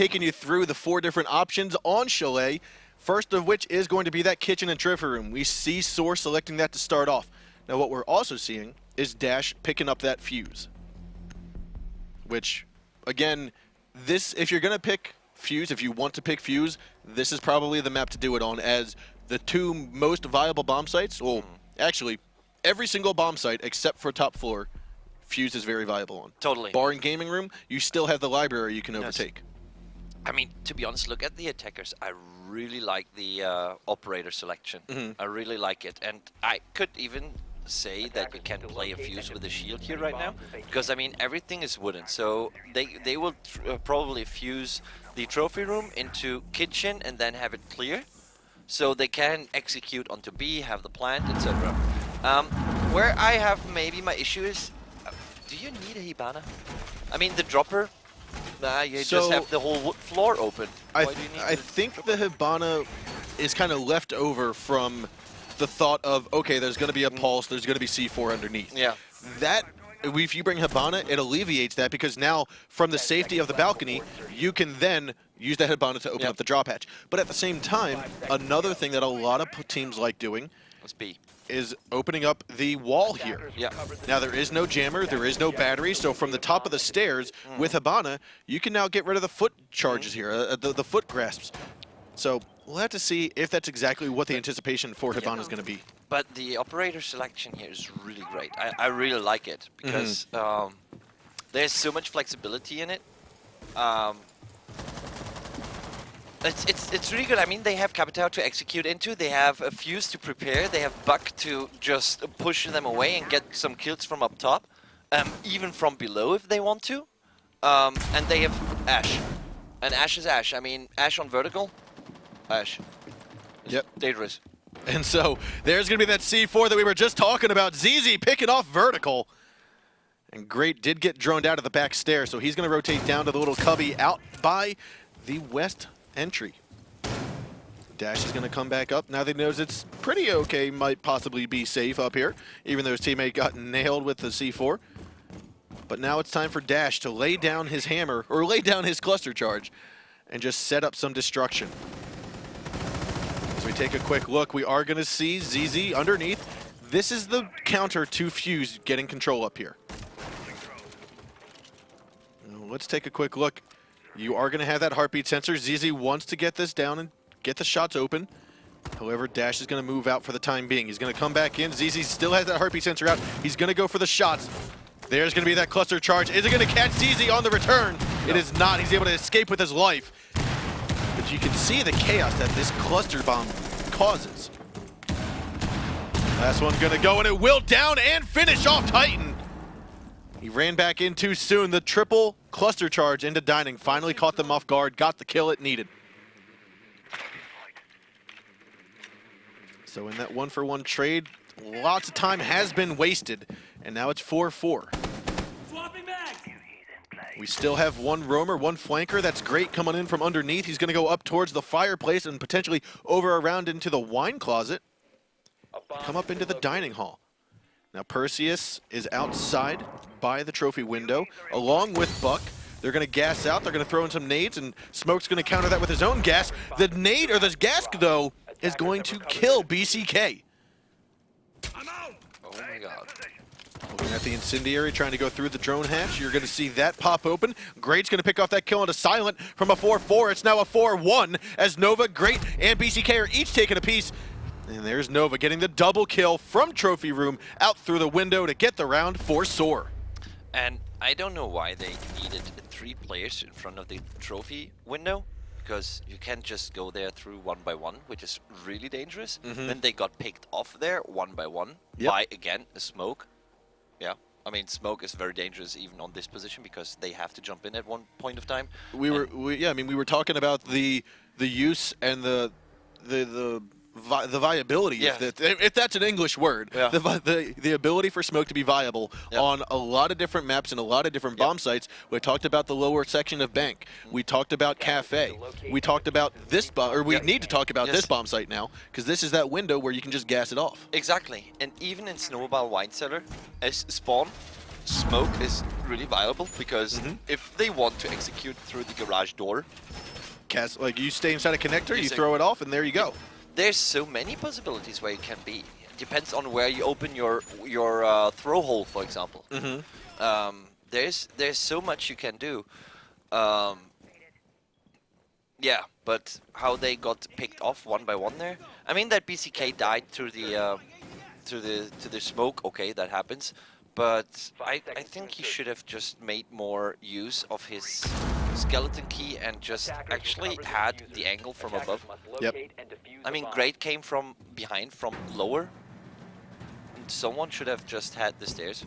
taking you through the 4 different options on Chalet. First of which is going to be that kitchen and trophy room. We see Soar selecting that to start off. Now what we're also seeing is Dash picking up that fuse. Which, again, this, if you're going to pick fuse, if you want to pick fuse, this is probably the map to do it on, as the 2 most viable bomb sites, well, actually, every single bomb site except for top floor, fuse is very viable on. Totally. Barring gaming room, you still have the library you can overtake. I mean, to be honest, look at the attackers. I really like the operator selection. I really like it. And I could even say that you can play a fuse with a shield here right now, because I mean everything is wooden, so they will probably fuse the trophy room into kitchen and then have it clear, so they can execute onto B, have the plant, etc. Where I have maybe my issue is, do you need a Hibana? I mean the dropper, you just have the whole wood floor open. I think the Hibana is kind of left over from the thought of, okay, there's going to be a pulse, there's going to be C4 underneath. Yeah. That, if you bring Hibana, it alleviates that, because now, from the safety of the balcony, you can then use that Hibana to open up the drop hatch. But at the same time, another thing that a lot of teams like doing is opening up the wall here. Yeah. Now, there is no jammer, there is no battery, so from the top of the stairs, with Hibana, you can now get rid of the foot charges here, the foot grasps. So we'll have to see if that's exactly what the anticipation for Hibana is going to be. But the operator selection here is really great. I really like it, because there's so much flexibility in it. It's really good. I mean, they have Capital to execute into, they have a Fuse to prepare, they have Buck to just push them away and get some kills from up top, even from below if they want to. And they have Ash. And Ash is Ash. I mean, Ash on vertical. Ash. Yep. Dangerous. And so there's going to be that C4 that we were just talking about. ZZ picking off vertical. And Great did get droned out of the back stair, so he's going to rotate down to the little cubby out by the west entry. Dash is going to come back up. Now that he knows it's pretty okay, might possibly be safe up here, even though his teammate got nailed with the C4. But now it's time for Dash to lay down his hammer, or lay down his cluster charge, and just set up some destruction. As we take a quick look, we are going to see ZZ underneath. This is the counter to Fuse getting control up here. Now, let's take a quick look. You are going to have that heartbeat sensor. ZZ wants to get this down and get the shots open. However, Dash is going to move out for the time being. He's going to come back in. ZZ still has that heartbeat sensor out. He's going to go for the shots. There's going to be that cluster charge. Is it going to catch ZZ on the return? No. It is not. He's able to escape with his life. But you can see the chaos that this cluster bomb causes. Last one's going to go, and it will down and finish off Titan. He ran back in too soon. The triple cluster charge into Dining finally caught them off guard, got the kill it needed. So in that 1-for-1 trade, lots of time has been wasted, and now it's 4-4. We still have one roamer, one flanker. That's Great coming in from underneath. He's going to go up towards the fireplace and potentially over around into the wine closet. Come up into the dining hall. Now Perseus is outside by the trophy window, along with Buck. They're going to gas out. They're going to throw in some nades, and Smoke's going to counter that with his own gas. The nade, or the gas, though, is going to kill BCK. Oh my god. Looking at the incendiary, trying to go through the drone hatch. You're going to see that pop open. Great's going to pick off that kill into Silent from a 4-4. It's now a 4-1 as Nova, Great, and BCK are each taking a piece. And there's Nova getting the double kill from Trophy Room out through the window to get the round for Soar. And I don't know why they needed 3 players in front of the trophy window, because you can't just go there through 1 by 1, which is really dangerous. Then they got picked off there 1 by 1 by, again, a Smoke. Yeah, I mean, Smoke is very dangerous even on this position because they have to jump in at one point of time. We were talking about the use and the viability, if that's an English word, the ability for Smoke to be viable on a lot of different maps and a lot of different bomb sites. We talked about the lower section of Bank. We talked about Cafe. We talked about this bomb, or we need to talk about this bomb site now, because this is that window where you can just gas it off. Exactly, and even in Snowball Wine Cellar, as Spawn, smoke is really viable because if they want to execute through the garage door, Like you stay inside a connector, you Using- throw it off, and there you go. there's so many possibilities where you can be. Depends on where you open your throw hole, for example. There's so much you can do. Yeah, but how they got picked off one by one there. I mean that BCK died through the to the smoke. Okay, that happens. But I think he should have just made more use of his skeleton key and just actually had the angle from above. Yep. I mean, Great came from behind, from lower. And someone should have just had the stairs.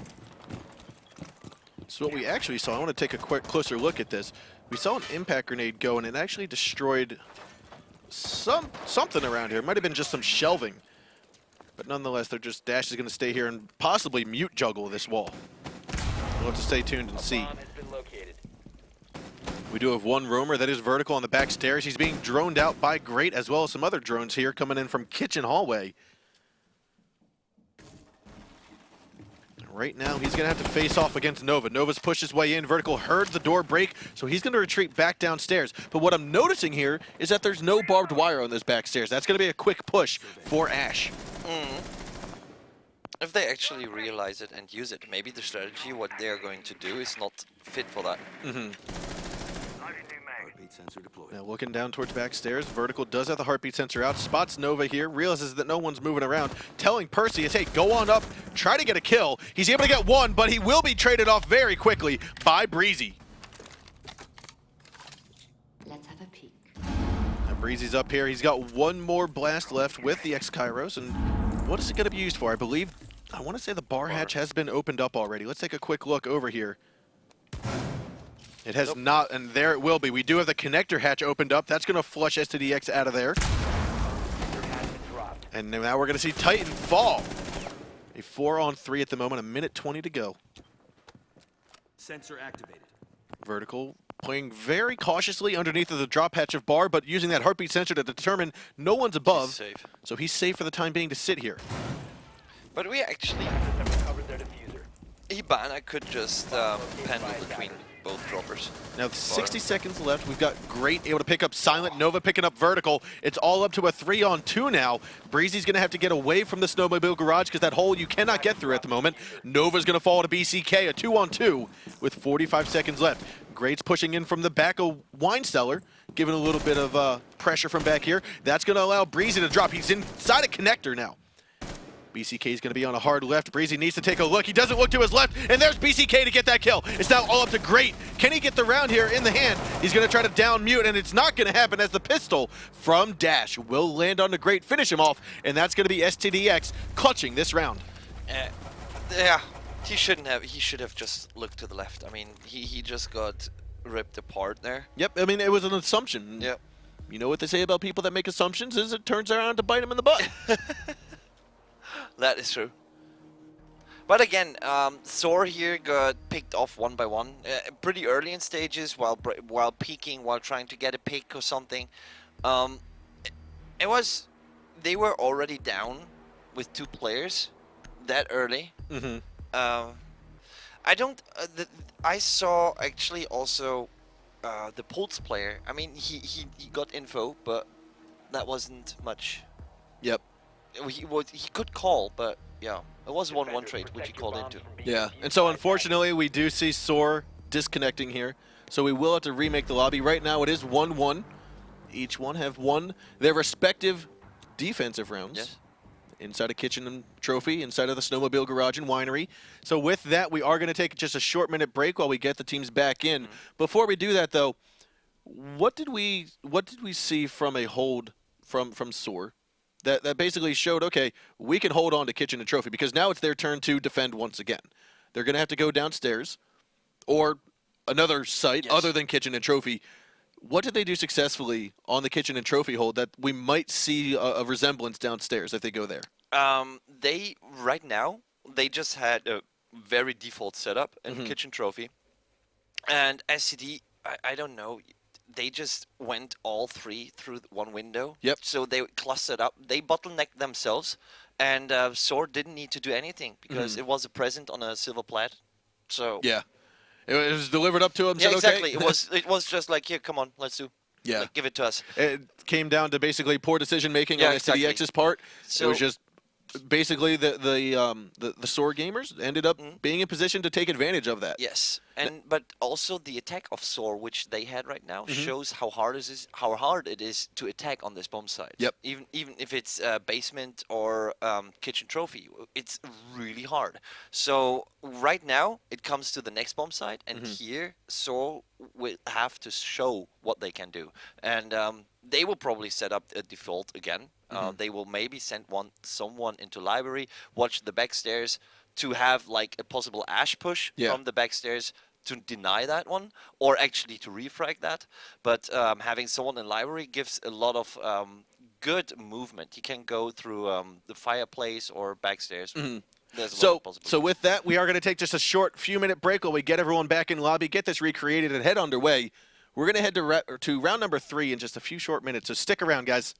So what we actually saw, I want to take a quick closer look at this. We saw an impact grenade go, and it actually destroyed something around here. It might have been just some shelving. But nonetheless, they're just Dash is going to stay here and possibly mute juggle this wall. We'll have to stay tuned and see. We do have one roamer that is vertical on the back stairs. He's being droned out by Great, as well as some other drones here coming in from kitchen hallway. Right now, he's going to have to face off against Nova. Nova's pushed his way in. Vertical heard the door break, so he's going to retreat back downstairs. But what I'm noticing here is that there's no barbed wire on this back stairs. That's going to be a quick push for Ash. If they actually realize it and use it, maybe the strategy, what they're going to do, is not fit for that. Sensor deployed. Now looking down towards back stairs, Vertical does have the heartbeat sensor out, spots Nova here, realizes that no one's moving around, telling Percy, hey, go on up, try to get a kill. He's able to get one, but he will be traded off very quickly by Breezy. Let's have a peek. Now Breezy's up here. He's got one more blast left with the X-Kairos, and what is it going to be used for? I want to say the bar hatch has been opened up already. Let's take a quick look over here. It has not, and there it will be. We do have the connector hatch opened up. That's going to flush STDX out of there. And now we're going to see Titan fall. A 4-on-3 at the moment, a minute 20 to go. Sensor activated. Vertical playing very cautiously underneath of the drop hatch of bar, but using that heartbeat sensor to determine no one's above. He's safe. So he's safe for the time being to sit here. But we actually... Hibana could just pendle between both droppers. Now 60 seconds left. We've got Great able to pick up Silent. Nova picking up Vertical. It's all up to a 3-on-2 now. Breezy's going to have to get away from the snowmobile garage because that hole you cannot get through at the moment. Nova's going to fall to BCK, a 2-on-2 with 45 seconds left. Great's pushing in from the back of Wine Cellar, giving a little bit of pressure from back here. That's going to allow Breezy to drop. He's inside a connector now. BCK is going to be on a hard left. Breezy needs to take a look. He doesn't look to his left, and there's BCK to get that kill. It's now all up to Great. Can he get the round here in the hand? He's going to try to down mute, and it's not going to happen as the pistol from Dash will land on the Great, finish him off, and that's going to be STDX clutching this round. Yeah, he shouldn't have. He should have just looked to the left. I mean, he just got ripped apart there. Yep, I mean, it was an assumption. Yep. You know what they say about people that make assumptions is it turns around to bite them in the butt. That is true. But again, Soar here got picked off one by one, pretty early in stages while peeking, while trying to get a pick or something. They were already down with 2 players that early. I saw actually also the Pulse player. I mean, he got info, but that wasn't much. Yep. He could call, but yeah, it was 1-1 trade which he called into. Yeah, and so unfortunately we do see Soar disconnecting here, so we will have to remake the lobby. Right now it is 1-1. Each one have won their respective defensive rounds. Yes. Inside a kitchen and trophy, inside of the snowmobile garage and winery. So with that, we are going to take just a short minute break while we get the teams back in. Before we do that, though, what did we see from a hold from Soar? That basically showed, okay, we can hold on to kitchen and trophy because now it's their turn to defend once again. They're going to have to go downstairs or another site other than kitchen and trophy. What did they do successfully on the kitchen and trophy hold that we might see a resemblance downstairs if they go there? Right now, they just had a very default setup in kitchen trophy. And SCD, I don't know. They just went all 3 through one window. Yep. So they clustered up. They bottlenecked themselves, and Soar didn't need to do anything because it was a present on a silver plat. So Yeah. It was delivered up to him. yeah, said, exactly. Okay. It was just like, here, come on, let's do. Yeah. Like, give it to us. It came down to basically poor decision making Yeah, on exactly. STDX's part. It So was just basically the Soar gamers ended up being in position to take advantage of that. yes, but also the attack of Soar, which they had right now, shows how hard it is to attack on this bomb site. Yep. Even if it's basement or kitchen trophy, it's really hard. So right now it comes to the next bomb site, and here Soar will have to show what they can do, and they will probably set up a default again. They will maybe send someone into library, watch the backstairs, to have like a possible ash push from the backstairs to deny that one, or actually to refrag that. But having someone in library gives a lot of good movement. He can go through the fireplace or backstairs. There's a lot of possibilities. So with that, we are going to take just a short few-minute break while we get everyone back in lobby, get this recreated, and head underway. We're going to head to round number 3 in just a few short minutes, so stick around, guys.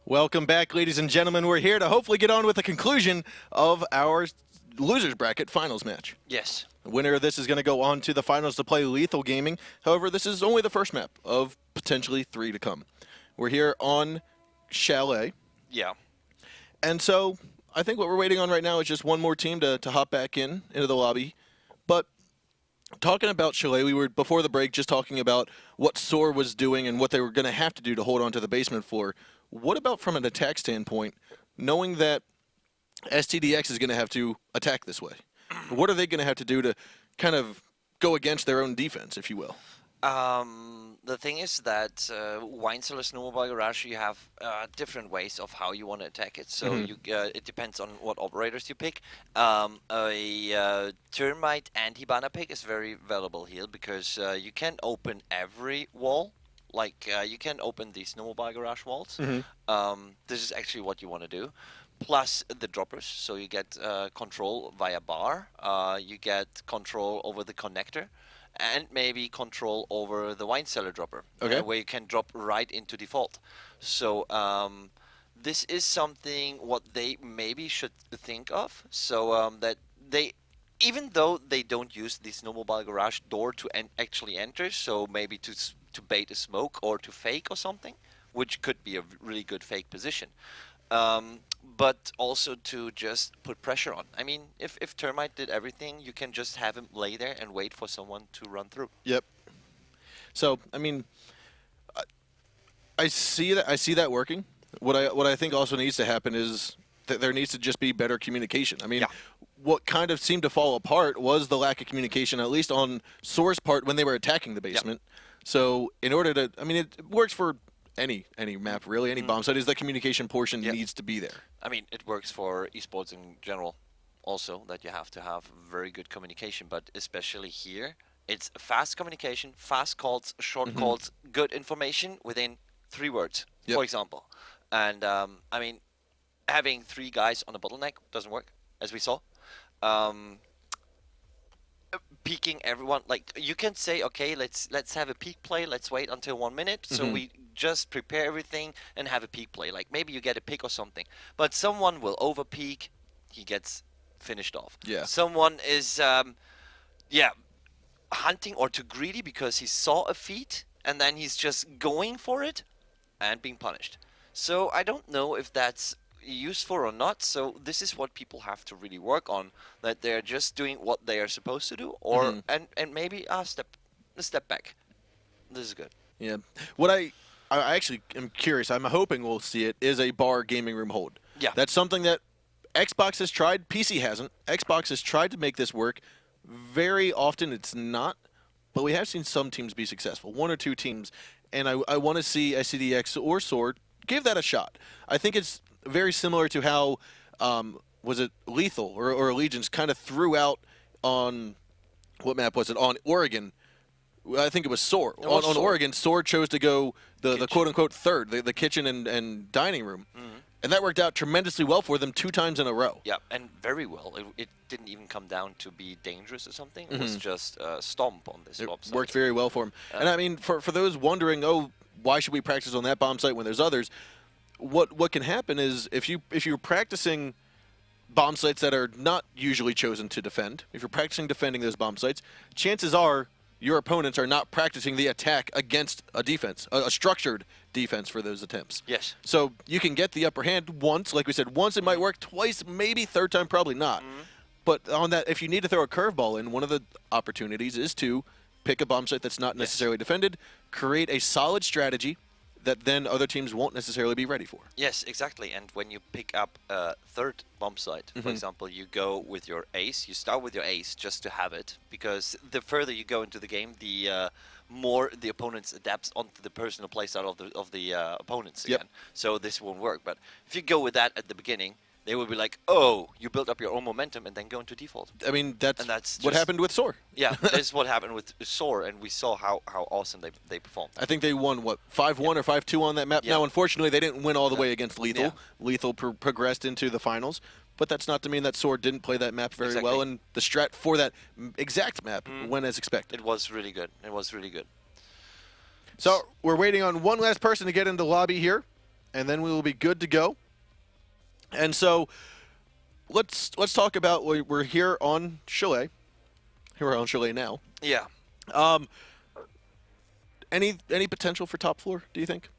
Welcome back, ladies and gentlemen. We're here to hopefully get on with the conclusion of our losers bracket finals match. Yes. The winner of this is going to go on to the finals to play Lethal Gaming. However, this is only the first map of potentially 3 to come. We're here on Chalet. Yeah. And so I think what we're waiting on right now is just one more team to hop back into the lobby. But talking about Chalet, we were, before the break, just talking about what Soar was doing and what they were going to have to do to hold on to the basement floor. What about from an attack standpoint, knowing that STDX is going to have to attack this way? What are they going to have to do to kind of go against their own defense, if you will? The thing is that wine cellar snowmobile garage, you have different ways of how you want to attack it. So it depends on what operators you pick. A termite anti-banner pick is very valuable here because you can open every wall. Like you can open the snowmobile garage walls. This is actually what you want to do. Plus the droppers, so you get control via bar. You get control over the connector. And maybe control over the wine cellar dropper, where you can drop right into default. So this is something what they maybe should think of. So that they, even though they don't use the snowmobile garage door to actually enter, so maybe to bait a smoke or to fake or something, which could be a really good fake position. But also to just put pressure on. I mean, if Termite did everything, you can just have him lay there and wait for someone to run through. Yep. So, I mean, I see that working. What I think also needs to happen is that there needs to just be better communication. I mean, what kind of seemed to fall apart was the lack of communication, at least on Soar's part when they were attacking the basement. So, in order to, I mean, it works for any map really, any bomb site, is the communication portion needs to be there. I mean, it works for esports in general also, that you have to have very good communication, but especially here, it's fast communication, fast calls, short calls, good information within 3 words, for example. And I mean, having 3 guys on a bottleneck doesn't work, as we saw. Peeking everyone, like you can say, okay, let's have a peek play, let's wait until 1 minute, so we just prepare everything and have a peek play. Like maybe you get a pick or something, but someone will over peek, he gets finished off. Someone is hunting or too greedy because he saw a feat and then he's just going for it and being punished. So I don't know if that's useful or not. So this is what people have to really work on, that they're just doing what they are supposed to do, or and maybe a step back. This is good. Yeah. What I actually am curious, I'm hoping we'll see it, is a bar gaming room hold. Yeah. That's something that Xbox has tried, PC hasn't. Xbox has tried to make this work. Very often it's not, but we have seen some teams be successful, 1 or 2 teams, and I want to see SCDX or Soar give that a shot. I think it's very similar to how, was it Lethal or Allegiance kind of threw out on, what map was it, on Oregon. I think it was Soar. On Oregon, Soar chose to go the quote-unquote third, the kitchen and dining room. And that worked out tremendously well for them 2 times in a row. Yeah, and very well. It didn't even come down to be dangerous or something. It was just a stomp on this bomb site. It worked very well for them. And I mean, for those wondering, oh, why should we practice on that bomb site when there's others? What can happen is if you're practicing bomb sites that are not usually chosen to defend, if you're practicing defending those bomb sites, chances are your opponents are not practicing the attack against a defense, a structured defense for those attempts. Yes. So you can get the upper hand once, like we said, once it might work, twice, maybe, third time probably not. But on that, if you need to throw a curveball in, one of the opportunities is to pick a bomb site that's not necessarily defended, create a solid strategy that then other teams won't necessarily be ready for. Yes, exactly. And when you pick up a third bomb site, for example, you go with your ace. You start with your ace just to have it, because the further you go into the game, the more the opponents adapts onto the personal playstyle of the opponents again. So this won't work. But if you go with that at the beginning, they will be like, oh, you built up your own momentum and then go into default. I mean, that's just what happened with Soar. Yeah, this is what happened with Soar, and we saw how awesome they performed. I think they won, what, 5-1 or 5-2 on that map? Now, unfortunately, they didn't win all the way against Lethal. Lethal progressed into the finals, but that's not to mean that Soar didn't play that map very well, and the strat for that exact map went as expected. It was really good. It was really good. So we're waiting on one last person to get into the lobby here, and then we will be good to go. And so let's talk about, we're here on Chalet. Here we're on Chalet now. Yeah. Any potential for top floor, do you think?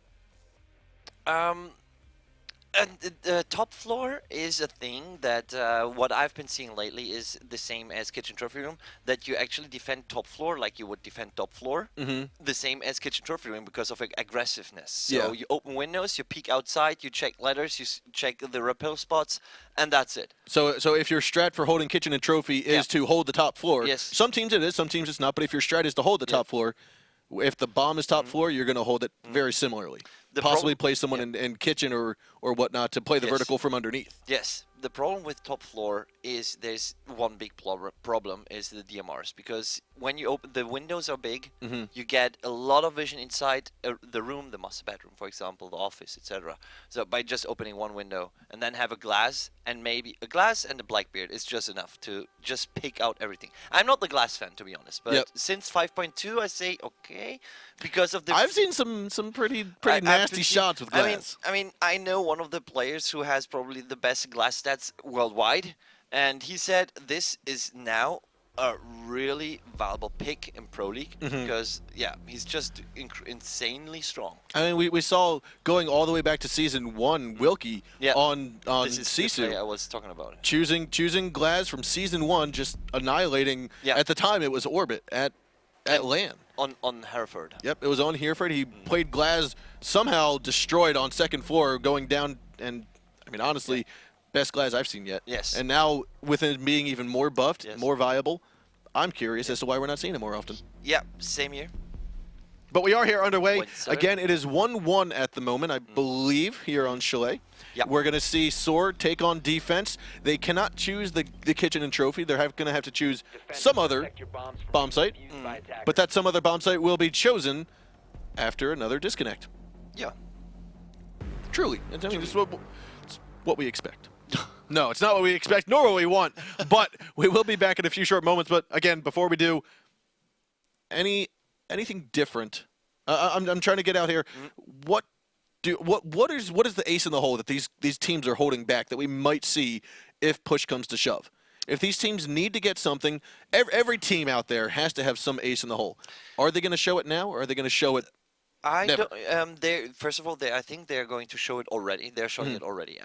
And the top floor is a thing that what I've been seeing lately is the same as Kitchen Trophy Room, that you actually defend top floor like you would defend top floor, the same as Kitchen Trophy Room because of aggressiveness. So you open windows, you peek outside, you check ladders, you check the rappel spots, and that's it. So if your strat for holding Kitchen and Trophy is to hold the top floor, Yes. some teams it is, some teams it's not, but if your strat is to hold the top floor, If the bomb is top floor, you're going to hold it very similarly. The Possibly problem- play someone in kitchen or whatnot to play the Yes. vertical from underneath. Yes, the problem with top floor is there's one big problem is the DMRs, because when you open the windows are big, you get a lot of vision inside the room, the master bedroom, for example, the office, etc. So by just opening one window and then have a glass and maybe a glass and a Blackbeard is just enough to just pick out everything. I'm not the glass fan, to be honest, but Yep. since 5.2 I say okay because of the I've seen some pretty I've nasty been shots with glass. I mean, I know one of the players who has probably the best glass stats worldwide, and he said this is now a really valuable pick in Pro League because, yeah, he's just insanely strong. I mean, we saw going all the way back to season 1, Wilkie Yeah. on This is the play I Sisu. was talking about. Choosing glass from season 1, just annihilating. Yeah. At the time, it was Orbit at LAN. On Hereford. Yep, it was on Hereford. He played Glaz, somehow destroyed on second floor, going down, and I mean, honestly, best Glaz I've seen yet. Yes. And now, with him being even more buffed, Yes. more viable, I'm curious as to why we're not seeing him more often. Yeah, same here. But we are here underway. Wait, sir? Again, it is 1-1 at the moment, I believe, here on Chalet. Yeah. We're going to see Soar take on defense. They cannot choose the kitchen and trophy. They're going to have to choose some other bomb site. But that some other bomb site will be chosen after another disconnect. Yeah. Truly. I mean, this is what we expect. No, it's not what we expect, nor what we want. But we will be back in a few short moments. But again, before we do, anything different? I'm trying to get out here. What is the ace in the hole that these teams are holding back that we might see if push comes to shove? If these teams need to get something, every team out there has to have some ace in the hole. Are they going to show it now, or are they going to show it? I Never. don't. First of all, I think they're going to show it already. They're showing it already.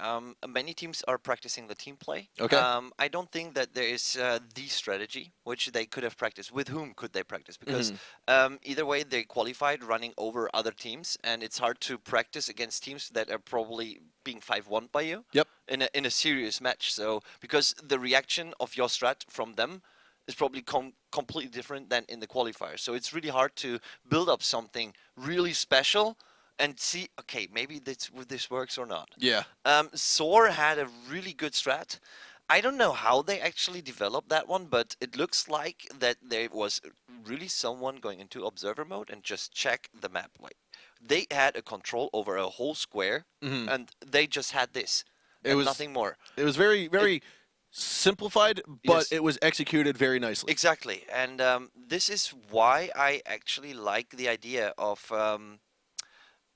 Many teams are practicing the team play. Okay. I don't think that there is the strategy which they could have practiced. With whom could they practice? Because either way, they qualified running over other teams, and it's hard to practice against teams that are probably being 5-1 by you. Yep. In a serious match. So because the reaction of your strat from them is probably completely different than in the qualifier. So it's really hard to build up something really special and see, okay, maybe this works or not. Yeah. Soar had a really good strat. I don't know how they actually developed that one, but it looks like that there was really someone going into observer mode and just check the map. Like they had a control over a whole square, and they just had this. It And was nothing more. It was very simplified, but Yes. it was executed very nicely. Exactly, and this is why I actually like the idea of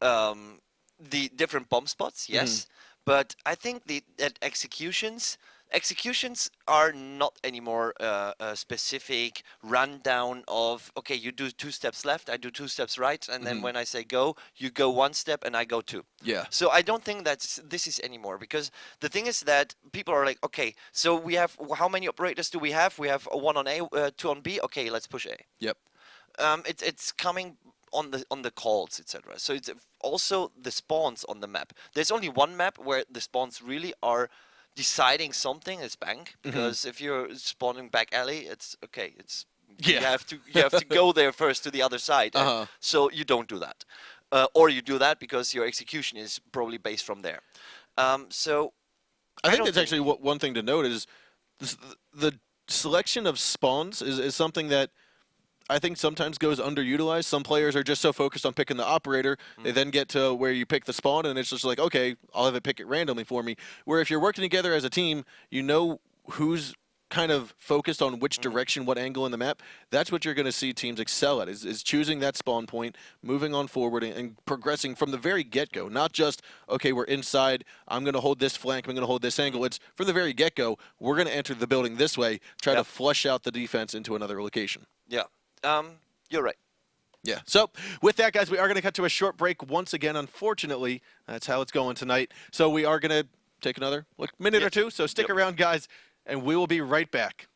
the different bomb spots. Yes, but I think that executions are not anymore a specific rundown of, okay, you do 2 steps left, I do 2 steps right, and then when I say go, you go 1 step and I go 2. Yeah. So I don't think that this is anymore, because the thing is that people are like, okay, so we have, how many operators do we have? We have 1 on A, 2 on B. Okay, let's push A. Yep. It's coming on the calls, etc. So it's also the spawns on the map. There's only one map where the spawns really are deciding something. It's bank, because if you're spawning back alley, it's okay. It's you have to go there first to the other side. and So you don't do that, or you do that because your execution is probably based from there. So I think don't that's actually one thing to note is the selection of spawns is something that I think sometimes goes underutilized. Some players are just so focused on picking the operator, they then get to where you pick the spawn, and it's just like, okay, I'll have it pick it randomly for me. Where if you're working together as a team, you know who's kind of focused on which direction, what angle in the map. That's what you're going to see teams excel at, is choosing that spawn point, moving on forward, and progressing from the very get-go. Not just, okay, we're inside, I'm going to hold this flank, I'm going to hold this angle. It's from the very get-go, we're going to enter the building this way, try to flush out the defense into another location. yeah, you're right. Yeah. So with that, guys, we are going to cut to a short break once again. Unfortunately, that's how it's going tonight. So we are going to take another minute or two. So stick around, guys, and we will be right back.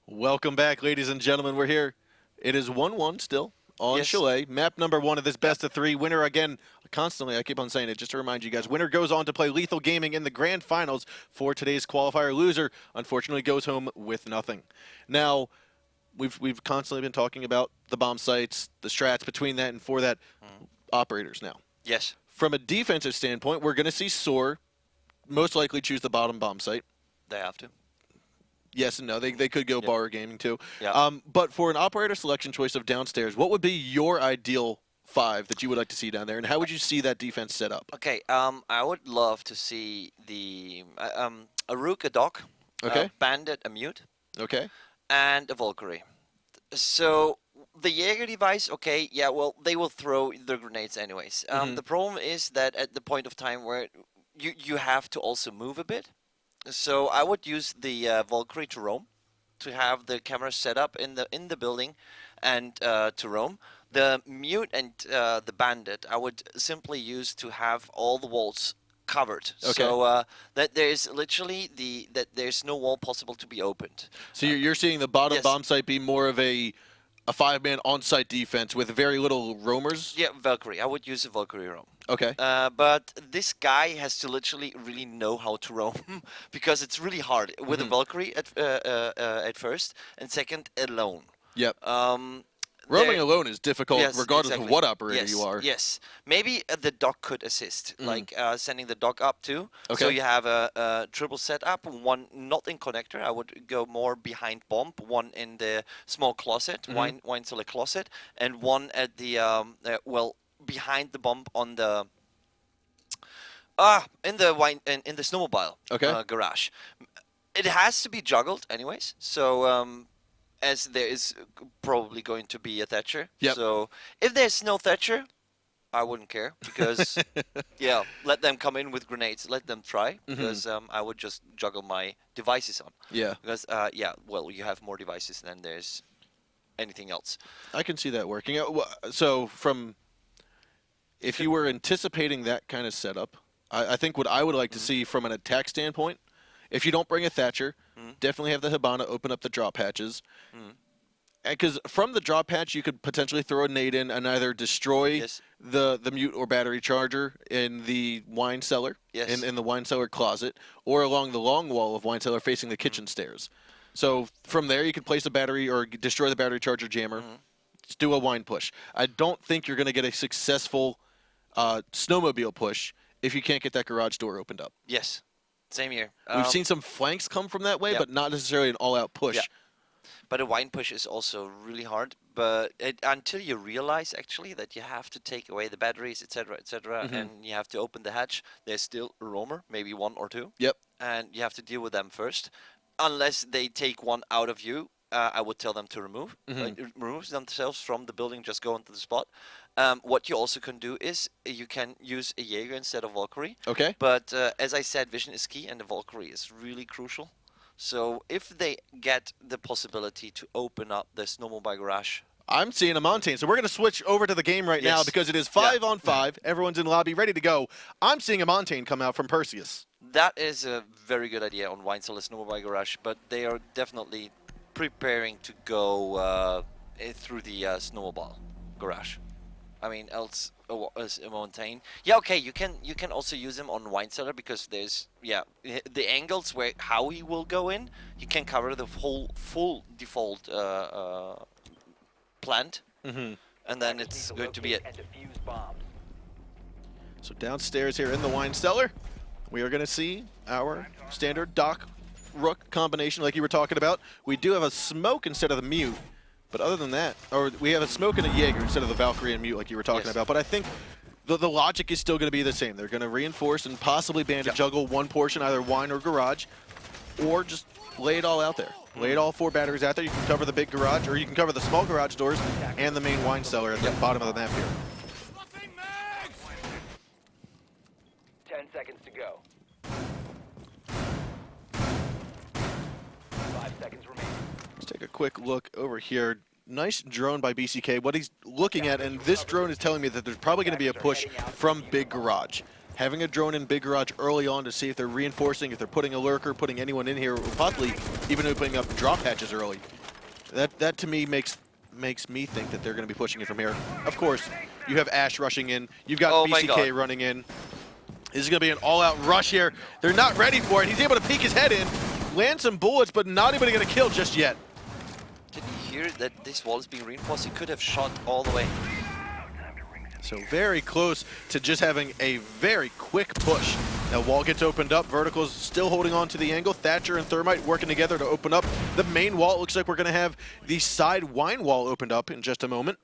Welcome back, ladies and gentlemen. We're here. It is 1-1 still on Yes. Chalet. Map number 1 of this best of 3. Winner again, constantly, I keep on saying it just to remind you guys. Winner goes on to play Lethal Gaming in the grand finals for today's qualifier. Loser, unfortunately, goes home with nothing. Now, we've constantly been talking about the bomb sites, the strats between that and for that operators now. Yes. From a defensive standpoint, we're going to see Soar most likely choose the bottom bomb site. They have to. Yes and no. They could go bar gaming too. Yeah. But for an operator selection choice of downstairs, what would be your ideal 5 that you would like to see down there, and how would you see that defense set up? Okay. I would love to see a Rook, a Doc, Okay. a Bandit, a Mute, Okay. and a Valkyrie. So the Jaeger device, okay, yeah, well, they will throw the grenades anyways. The problem is that at the point of time where you have to also move a bit. So I would use the Valkyrie to roam, to have the camera set up in the building, and to roam. The Mute and the Bandit I would simply use to have all the walls covered. Okay. So that there's literally that there's no wall possible to be opened. So you're seeing the bottom yes. bomb site be more of a 5-man on-site defense with very little roamers? Yeah, Valkyrie. I would use a Valkyrie roam. Okay. But this guy has to literally really know how to roam because it's really hard with a Valkyrie at first, and second alone. Yep. Roaming alone is difficult, Yes, regardless exactly. of what operator Yes, you are. Yes, maybe the doc could assist, like sending the doc up too. So Okay. you have a triple setup, one not in connector. I would go more behind bomb, one in the small closet, wine cellar closet, and one at the behind the bomb on the in the snowmobile garage. It has to be juggled anyways. So as there is probably going to be a Thatcher. Yep. So if there's no Thatcher, I wouldn't care because yeah, let them come in with grenades. Let them try because I would just juggle my devices on. Yeah. Because well, you have more devices than there's anything else. I can see that working. So if you were anticipating that kind of setup, I think what I would like to see from an attack standpoint, if you don't bring a Thatcher, definitely have the Hibana open up the drop hatches. Because from the drop hatch, you could potentially throw a nade in and either destroy the mute or battery charger in the wine cellar, in the wine cellar closet, or along the long wall of wine cellar facing the kitchen stairs. So from there, you could place a battery or destroy the battery charger jammer. Let's do a wine push. I don't think you're going to get a successful snowmobile push if you can't get that garage door opened up. Yes, same here. We've seen some flanks come from that way, Yep. but not necessarily an all-out push. Yeah. But a wine push is also really hard. But until you realize actually that you have to take away the batteries, etc., and you have to open the hatch, there's still a roamer, maybe one or two. Yep. And you have to deal with them first. Unless they take one out of you, I would tell them to remove. Remove themselves from the building, just go into the spot. What you also can do is you can use a Jaeger instead of Valkyrie. Okay. But as I said, vision is key, and the Valkyrie is really crucial. So if they get the possibility to open up the snowmobile garage, I'm seeing a Montaigne. So we're going to switch over to the game right now because it is 5 on 5. Everyone's in lobby, ready to go. I'm seeing a Montaigne come out from Perseus. that is a very good idea on Wine Cellar Snowmobile Garage, but they are definitely preparing to go through the snowmobile garage. I mean, else a Montaigne. Yeah, okay, you can also use him on Wine Cellar because there's the angles where how he will go in. You can cover the whole full default plant, and then it's going to be it. So downstairs here in the Wine Cellar, we are going to see our standard Doc Rook combination like you were talking about. We do have a smoke instead of the mute. But other than that, or we have a smoke and a Jaeger instead of the Valkyrie and mute like you were talking about. But I think the logic is still going to be the same. They're going to reinforce and possibly bandit juggle one portion, either wine or garage, or just lay it all out there. Lay it all 4 batteries out there. You can cover the big garage, or you can cover the small garage doors and the main wine cellar at the bottom of the map here. 10 seconds to go. 5 seconds remaining. Let's take a quick look over here. Nice drone by BCK. What he's looking at, and this drone is telling me that there's probably going to be a push from Big Garage. having a drone in Big Garage early on to see if they're reinforcing, if they're putting a lurker, putting anyone in here, or possibly even opening up drop hatches early. That to me makes me think that they're going to be pushing it from here. Of course, you have Ash rushing in. You've got Oh my BCK God. running in. This is going to be an all-out rush here. They're not ready for it. He's able to peek his head in, land some bullets, but not anybody going to kill just yet. Did he hear that this wall is being reinforced? He could have shot all the way. So very close to just having a very quick push. Now wall gets opened up. Vertical's still holding on to the angle. Thatcher and Thermite working together to open up the main wall. It looks like we're going to have the side wine wall opened up in just a moment.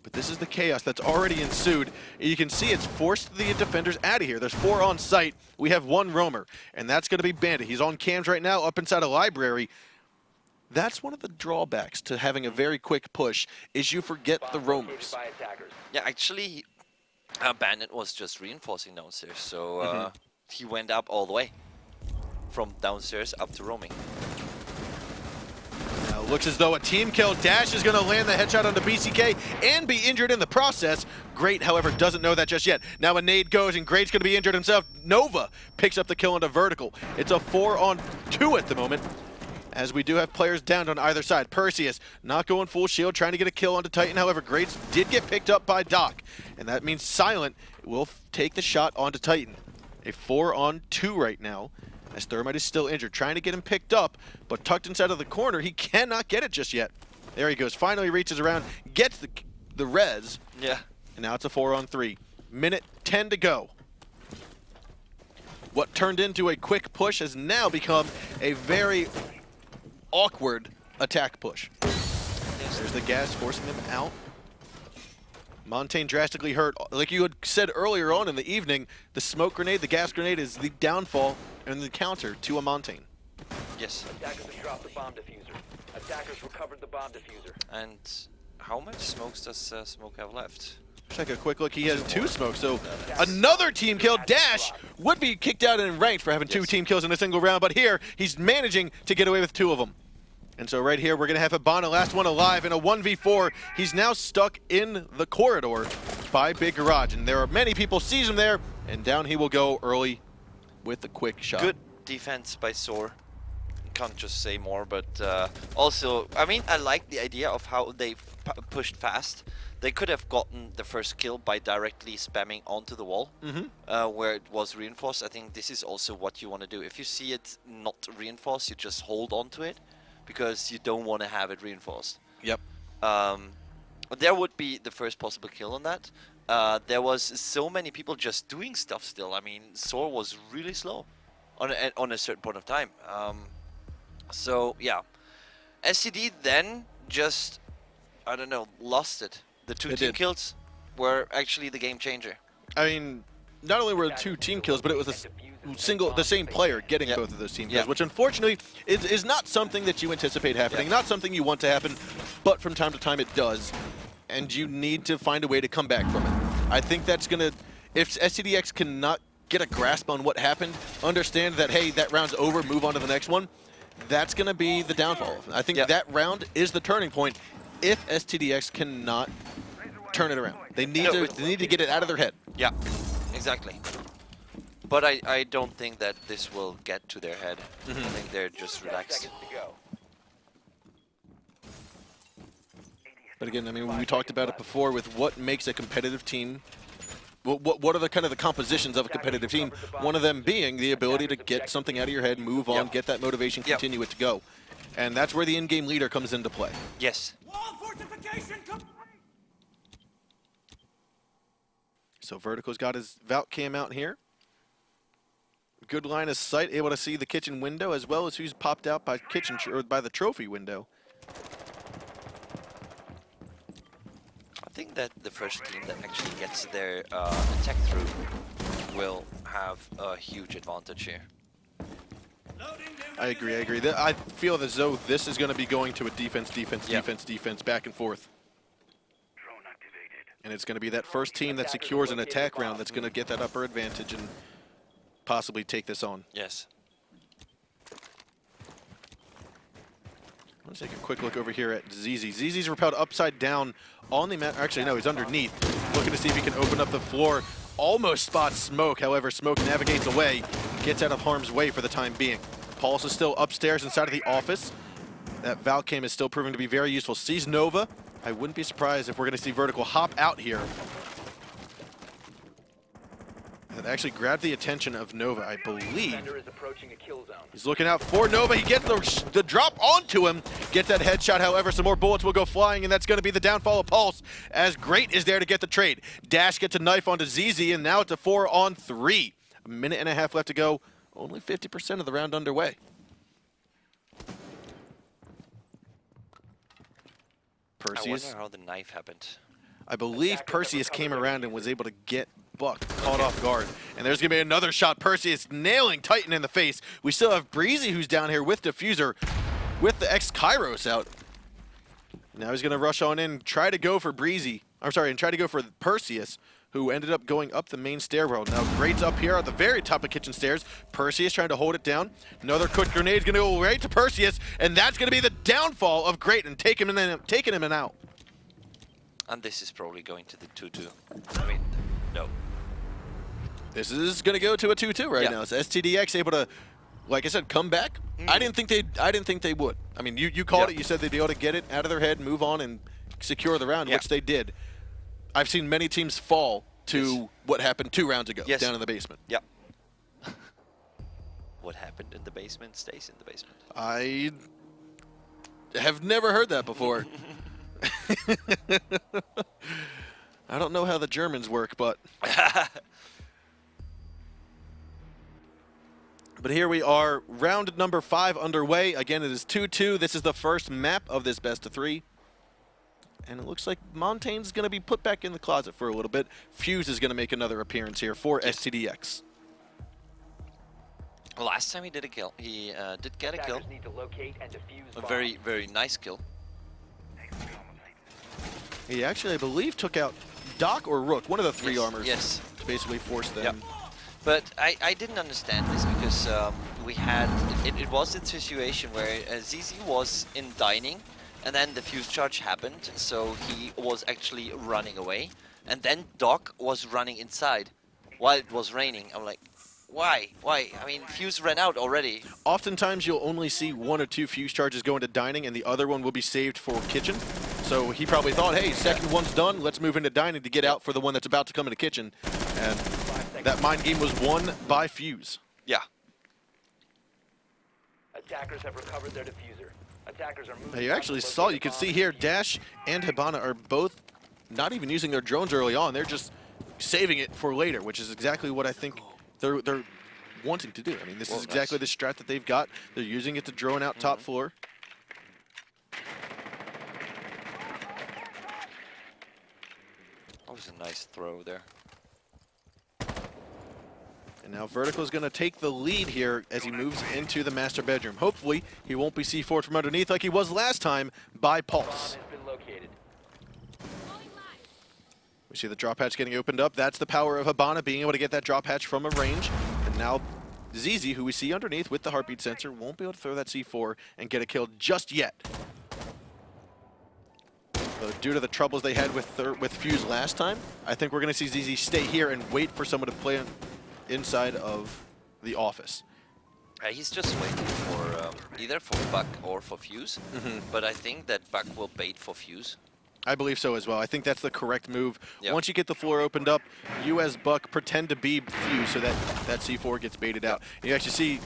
But this is the chaos that's already ensued. You can see it's forced the defenders out of here. There's 4 on site. We have 1 roamer, and that's going to be Bandit. He's on cams right now up inside a library. That's one of the drawbacks to having a very quick push, is you forget the roamers. By attackers. Yeah, actually, Bandit was just reinforcing downstairs, so he went up all the way. From downstairs up to roaming. Now it looks as though a team kill. Dash is going to land the headshot onto BCK and be injured in the process. Great, however, doesn't know that just yet. Now a nade goes and Great's going to be injured himself. Nova picks up the kill onto Vertical. It's a 4-on-2 at the moment, as we do have players down on either side. Perseus not going full shield, trying to get a kill onto Titan. However, Greats did get picked up by Doc, and that means Silent will take the shot onto Titan. A 4-on-2 right now, as Thermite is still injured, trying to get him picked up, but tucked inside of the corner, he cannot get it just yet. There he goes, finally reaches around, gets the res, Yeah. and now it's a 4-on-3. Minute 10 to go. What turned into a quick push has now become a very awkward attack push. There's the gas forcing them out. Montaigne drastically hurt. Like you had said earlier on in the evening, the smoke grenade, the gas grenade is the downfall and the counter to a Montaigne. Yes. Attackers have dropped the bomb diffuser. Attackers recovered the bomb diffuser. And how much smokes does Smoke have left? Take a quick look. He has 2 smokes, so another team kill. Dash would be kicked out and ranked for having 2 team kills in a single round, but here he's managing to get away with 2 of them. And so right here, we're going to have Hibana, last one alive, in a 1v4. He's now stuck in the corridor by Big Garage, and there are many people sees him there, and down he will go early with a quick shot. Good defense by Soar. Can't just say more, but also, I mean, I like the idea of how they pushed fast. They could have gotten the first kill by directly spamming onto the wall, where it was reinforced. I think this is also what you want to do. If you see it not reinforced, you just hold on to it, because you don't want to have it reinforced. Yep. There would be the first possible kill on that. There was so many people just doing stuff still. I mean, Soar was really slow on a certain point of time. So, yeah. SCD then just, I don't know, lost it. The 2 team kills were actually the game changer. I mean, not only were it 2 team kills, but it was the same player getting both of those team kills, which unfortunately is not something that you anticipate happening, not something you want to happen, but from time to time it does, and you need to find a way to come back from it. I think that's going to, if SCDX cannot get a grasp on what happened, understand that, hey, that round's over, move on to the next one, that's going to be the downfall. I think that round is the turning point if STDX cannot turn it around. They need to get it out of their head. Yeah, exactly. But I don't think that this will get to their head. I think they're just 10 relaxed. seconds to go. But again, I mean, we talked about it before with what makes a competitive team. What are the kind of the compositions of a competitive team? One of them being the ability to get something out of your head, move on, get that motivation, continue it to go. And that's where the in-game leader comes into play. Yes. So Vertical's got his Valk cam out here. Good line of sight, able to see the kitchen window as well as who's popped out by by the trophy window. I think that the first team that actually gets their attack through will have a huge advantage here. I agree. I feel as though this is going to be going to a defense, defense, back and forth. And it's going to be that first team that secures an attack round that's going to get that upper advantage and possibly take this on. Yes. Let's take a quick look over here at ZZ. ZZ's repelled upside down on the map. Actually, no, he's underneath. Looking to see if he can open up the floor almost spots Smoke. However, Smoke navigates away, gets out of harm's way for the time being. Pulse is still upstairs inside of the office. That Valcam is still proving to be very useful. Sees Nova. I wouldn't be surprised if we're going to see Vertical hop out here. That actually grabbed the attention of Nova, I believe. Defender is approaching a kill zone. He's looking out for Nova. He gets the drop onto him. Gets that headshot. However, some more bullets will go flying, and that's going to be the downfall of Pulse, as Great is there to get the trade. Dash gets a knife onto ZZ, and now it's a 4-on-3. A minute and a half left to go. Only 50% of the round underway. I Perseus. wonder how the knife happened. I believe Perseus came around and was able to get Buck caught off guard. And there's going to be another shot. Perseus nailing Titan in the face. We still have Breezy, who's down here with Diffuser, with the X-Kairos out. Now he's going to rush on in, try to go for Breezy. I'm sorry, and try to go for Perseus, who ended up going up the main stairwell. Now Great's up here at the very top of kitchen stairs. Perseus trying to hold it down. Another quick grenade is going to go right to Perseus, and that's going to be the downfall of Great and taking him and out. And this is probably going to the 2-2. I mean, no. This is going to go to a 2-2 right now. So STDX able to, like I said, come back. I didn't think they would. I mean, you called it. You said they'd be able to get it out of their head, move on, and secure the round, which they did. I've seen many teams fall to what happened 2 rounds ago down in the basement. Yeah. What happened in the basement stays in the basement. I have never heard that before. I don't know how the Germans work, but here we are, round number 5 underway. Again, it is 2-2. This is the first map of this best of 3. And it looks like Montaigne's going to be put back in the closet for a little bit. Fuse is going to make another appearance here for STDX. Last time he did a kill. He did get a kill. Attackers need to locate and defuse A bomb. very, very nice kill. He actually, I believe, took out Doc or Rook, one of the 3 armors. Yes. To basically force them. But I didn't understand this because we had, it was a situation where ZZ was in dining and then the fuse charge happened, so he was actually running away. And then Doc was running inside while it was raining. I'm like, why? Why? I mean, fuse ran out already. Oftentimes, you'll only see 1 or 2 fuse charges go into dining, and the other one will be saved for kitchen. So he probably thought, hey, second one's done, let's move into dining to get out for the one that's about to come into kitchen. And that mind game was won by Fuse. Yeah. Attackers have recovered their diffuser. Attackers are moving. Now you on actually to saw, locate you can the see bomb. here, Dash and Hibana are both not even using their drones early on. They're just saving it for later, which is exactly what I think they're wanting to do. I mean, this is exactly the strat that they've got. They're using it to drone out top floor. That was a nice throw there. And now Vertical is going to take the lead here as he moves into the master bedroom. Hopefully, he won't be C4'd from underneath like he was last time by Pulse. Bomb has been located. We see the drop hatch getting opened up. That's the power of Hibana being able to get that drop hatch from a range. And now ZZ, who we see underneath with the heartbeat sensor, won't be able to throw that C4 and get a kill just yet. So due to the troubles they had with Fuse last time, I think we're going to see ZZ stay here and wait for someone to play inside of the office. He's just waiting for either for Buck or for Fuse. But I think that Buck will bait for Fuse. I believe so as well. I think that's the correct move. Yep. Once you get the floor opened up, you as Buck pretend to be Fuse so that that C4 gets baited out. You actually see,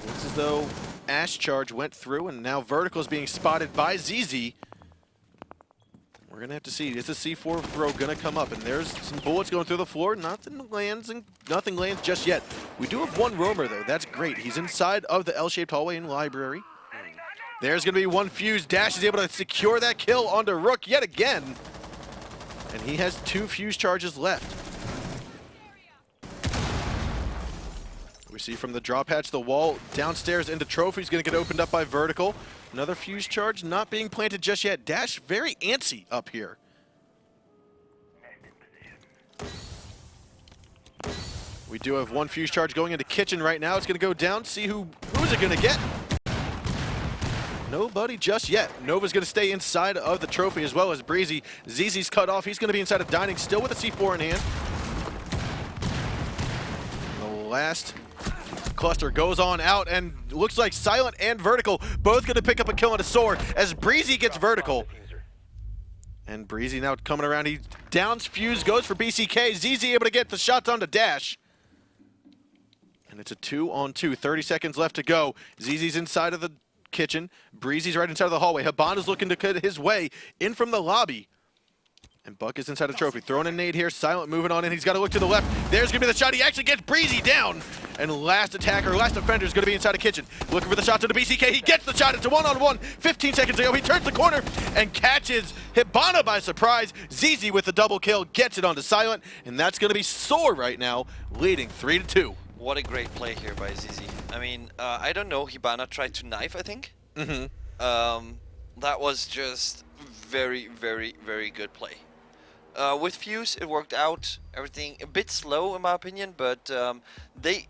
looks as though Ash Charge went through, and now Vertical is being spotted by ZZ. We're going to have to see, is the C4 throw going to come up? And there's some bullets going through the floor. Nothing lands just yet. We do have 1 roamer, though. That's great. He's inside of the L-shaped hallway in library. There's going to be 1 fuse. Dash is able to secure that kill onto Rook yet again. And he has 2 fuse charges left. We see from the drop hatch, the wall downstairs into Trophy is going to get opened up by Vertical. Another fuse charge not being planted just yet. Dash very antsy up here. We do have 1 fuse charge going into kitchen right now. It's going to go down. See who's it going to get? Nobody just yet. Nova's going to stay inside of the Trophy as well as Breezy. ZZ's cut off. He's going to be inside of dining still with a C4 in hand. last cluster goes on out, and looks like Silent and Vertical both going to pick up a kill on a Soar as Breezy gets Vertical. And Breezy now coming around. He downs Fuse, goes for BCK. ZZ able to get the shots on to Dash. And it's a 2-on-2. 30 seconds left to go. ZZ's inside of the kitchen. Breezy's right inside of the hallway. Habana's looking to cut his way in from the lobby. And Buck is inside the trophy. Throwing a nade here. Silent moving on in. He's got to look to the left. There's going to be the shot. He actually gets Breezy down. And last attacker, last defender is going to be inside the kitchen. Looking for the shot to the BCK. He gets the shot. It's a one-on-one. 15 seconds to go. He turns the corner and catches Hibana by surprise. ZZ with the double kill gets it onto Silent. And that's going to be Soar right now, leading 3-2. What a great play here by ZZ. I mean, I don't know. Hibana tried to knife, I think. That was just very, very, very good play. With Fuse, it worked out. Everything a bit slow, in my opinion, but they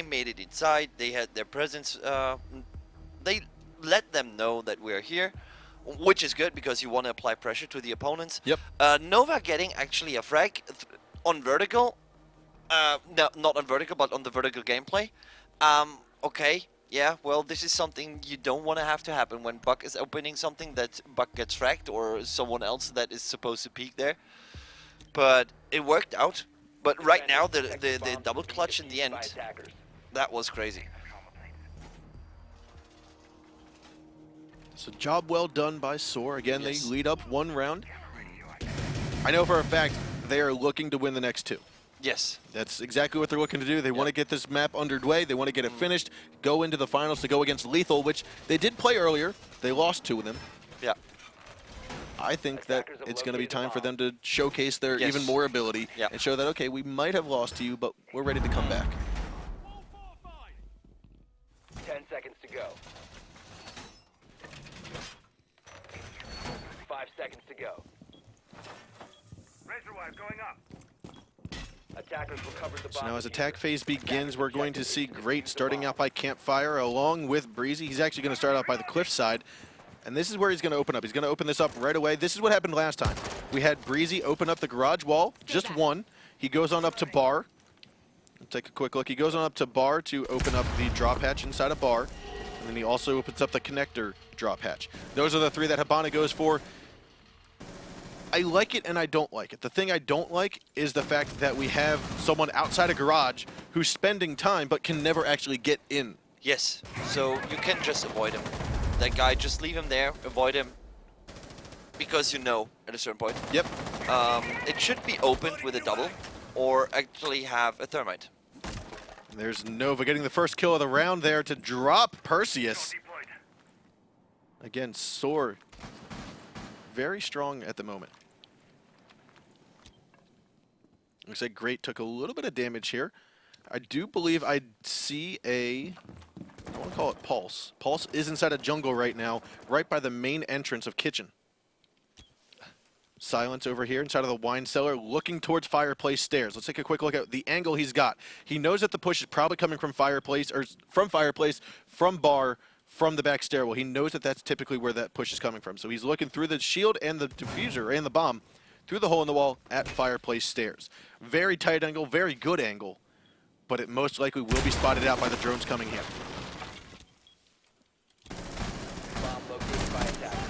made it inside. They had their presence. They let them know that we're here, which is good because you want to apply pressure to the opponents. Yep. Nova getting actually a frag on vertical. No, not on vertical, but on the vertical gameplay. Okay. Yeah, well, this is something you don't want to have to happen when Buck is opening something that Buck gets fragged or someone else that is supposed to peek there. But it worked out. But right now, the double clutch in the end, that was crazy. So job well done by Soar. Again, Yes. they lead up one round. I know for a fact they are looking to win the next two. Yes. That's exactly what they're looking to do. They want to get this map underway. They want to get it finished, go into the finals to go against Lethal, which they did play earlier. They lost 2 of them. Yeah. I think that it's going to be time for them to showcase their even more ability and show that, okay, we might have lost to you, but we're ready to come back. 10 seconds to go. 5 seconds to go. Razor wire going up. Attackers recovered the bomb. So now as attack phase begins, we're going to see Great starting out by Campfire along with Breezy. He's actually going to start out by the cliff side. And this is where he's going to open up. He's going to open this up right away. This is what happened last time. We had Breezy open up the garage wall, just one. He goes on up to bar. Let's take a quick look. He goes on up to bar to open up the drop hatch inside a bar. And then he also opens up the connector drop hatch. Those are the 3 that Hibana goes for. I like it and I don't like it. The thing I don't like is the fact that we have someone outside a garage who's spending time but can never actually get in. Yes. So you can just avoid him. That guy, just leave him there, avoid him. Because you know at a certain point. Yep. It should be opened with a double or actually have a thermite. There's Nova getting the first kill of the round there to drop Perseus. Again, Soar very strong at the moment. Looks like Great took a little bit of damage here. I do believe I see a, I want to call it Pulse. Pulse is inside a jungle right now, right by the main entrance of Kitchen. Silence over here inside of the wine cellar, looking towards Fireplace stairs. Let's take a quick look at the angle he's got. He knows that the push is probably coming from Fireplace, from bar, from the back stairwell. He knows that that's typically where that push is coming from. So he's looking through the shield and the diffuser and the bomb through the hole in the wall at Fireplace stairs. Very tight angle, very good angle, but it most likely will be spotted out by the drones coming here. Bomb located by attackers.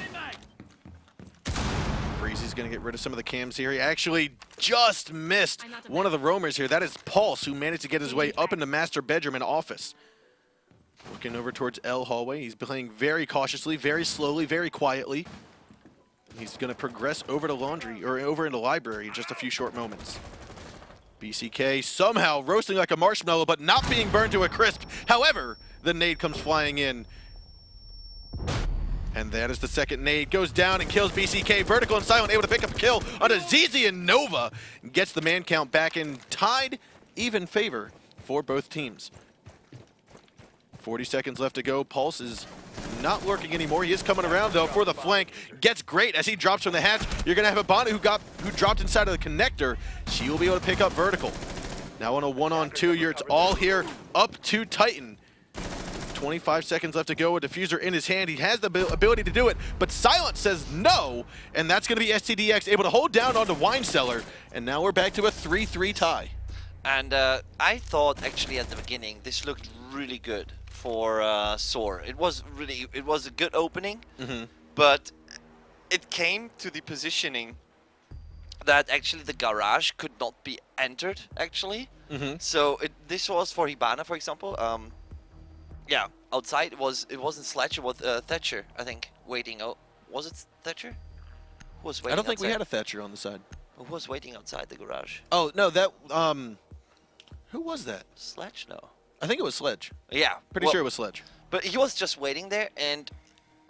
Breezy's going to get rid of some of the cams here. He actually just missed one of the roamers here. That is Pulse, who managed to get his way up into master bedroom and office. Looking over towards L hallway. He's playing very cautiously, very slowly, very quietly. He's going to progress over to laundry, or over into library in just a few short moments. BCK somehow roasting like a marshmallow, but not being burned to a crisp. However, the nade comes flying in. And that is the second nade. Goes down and kills BCK. Vertical and Silent able to pick up a kill onto ZZ and Nova. Gets the man count back in tied even favor for both teams. 40 seconds left to go. Pulse is not lurking anymore. He is coming around though for the flank. Gets Great as he drops from the hatch. You're gonna have Hibana who dropped inside of the connector. She will be able to pick up Vertical. Now on a 1-on-2, it's all here up to Titan. 25 seconds left to go with Diffuser in his hand. He has the ability to do it, but Silent says no, and that's gonna be STDX able to hold down onto Wine Cellar, and now we're back to a 3-3 tie. And I thought actually at the beginning this looked really good for Soar. It was a good opening, but it came to the positioning that actually the garage could not be entered actually. So this was for Hibana, for example. Yeah, outside it wasn't Sledge, it was Thatcher, I think, waiting. Oh, was it Thatcher? Who was waiting? I don't think outside? we had a Thatcher on the side. Who was waiting outside the garage? Oh no, that who was that? Sledge? No. I think it was Sledge. Yeah. Pretty sure it was Sledge. But he was just waiting there, and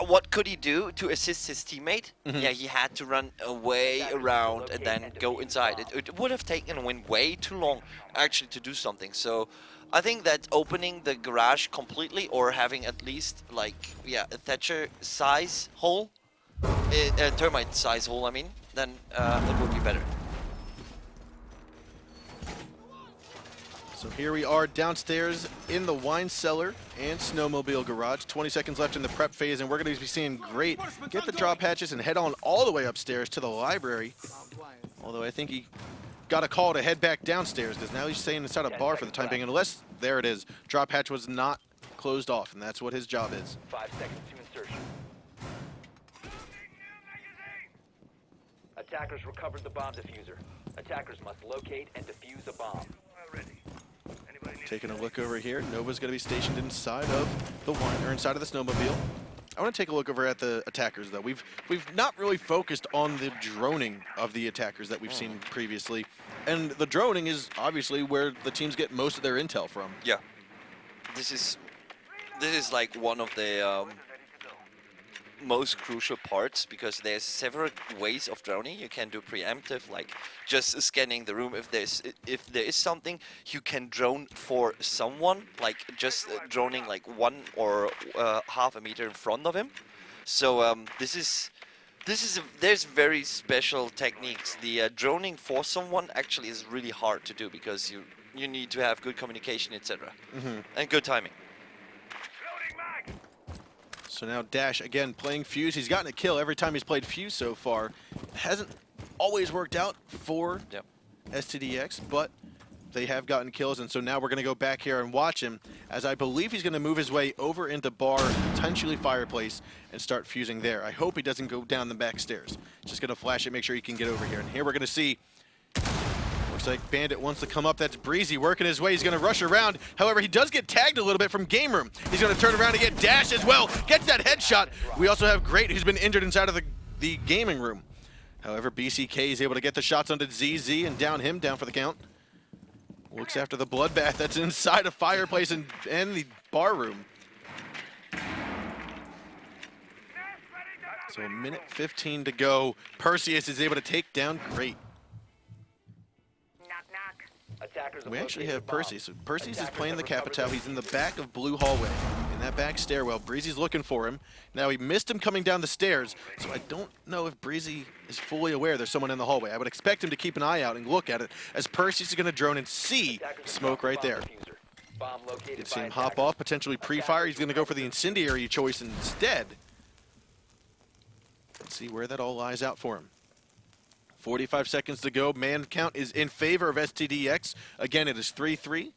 what could he do to assist his teammate? Yeah, he had to run away around and then go inside. It would have taken him way too long actually to do something. So I think that opening the garage completely or having at least like a Thatcher size hole, a termite size hole, I mean, then it would be better. So here we are downstairs in the wine cellar and snowmobile garage. 20 seconds left in the prep phase, and we're going to be seeing Great get the drop hatches and head on all the way upstairs to the library. Although I think he got a call to head back downstairs because now he's staying inside a bar for the time being. Unless, there it is, drop hatch was not closed off, and that's what his job is. 5 seconds to insertion. Attackers recovered the bomb diffuser. Attackers must locate and defuse a bomb. Taking a look over here, Nova's going to be stationed inside of the wine, or inside of the snowmobile. I want to take a look over at the attackers, though. We've not really focused on the droning of the attackers that we've seen previously, and the droning is obviously where the teams get most of their intel from. Yeah, this is like one of the most crucial parts because there's several ways of droning. You can do preemptive, like just scanning the room. If there is something, you can drone for someone, like just droning like 1 or half a meter in front of him. So there's very special techniques. The droning for someone actually is really hard to do because you need to have good communication, etc. And good timing. So now Dash, again, playing Fuse. He's gotten a kill every time he's played Fuse so far. It hasn't always worked out for STDX, but they have gotten kills, and so now we're going to go back here and watch him, as I believe he's going to move his way over into bar, potentially fireplace, and start fusing there. I hope he doesn't go down the back stairs. Just going to flash it, make sure he can get over here. And here we're going to see, looks like Bandit wants to come up. That's Breezy working his way. He's going to rush around. However, he does get tagged a little bit from Game Room. He's going to turn around and get Dash as well. Gets that headshot. We also have Great, who's been injured inside of the gaming room. However, BCK is able to get the shots onto ZZ and down him, down for the count. Looks after the bloodbath that's inside a fireplace and the bar room. So a minute 15 to go. Perseus is able to take down Great. We actually have Perseus. So Perseus is playing the Capitao. He's in the back of Blue Hallway, in that back stairwell. Breezy's looking for him. Now, he missed him coming down the stairs, so I don't know if Breezy is fully aware there's someone in the hallway. I would expect him to keep an eye out and look at it, as Perseus is going to drone and see smoke right there. You can see him hop off, potentially pre-fire. He's going to go for the incendiary choice instead. Let's see where that all lies out for him. 45 seconds to go. Man count is in favor of STDX. Again, it is 3-3.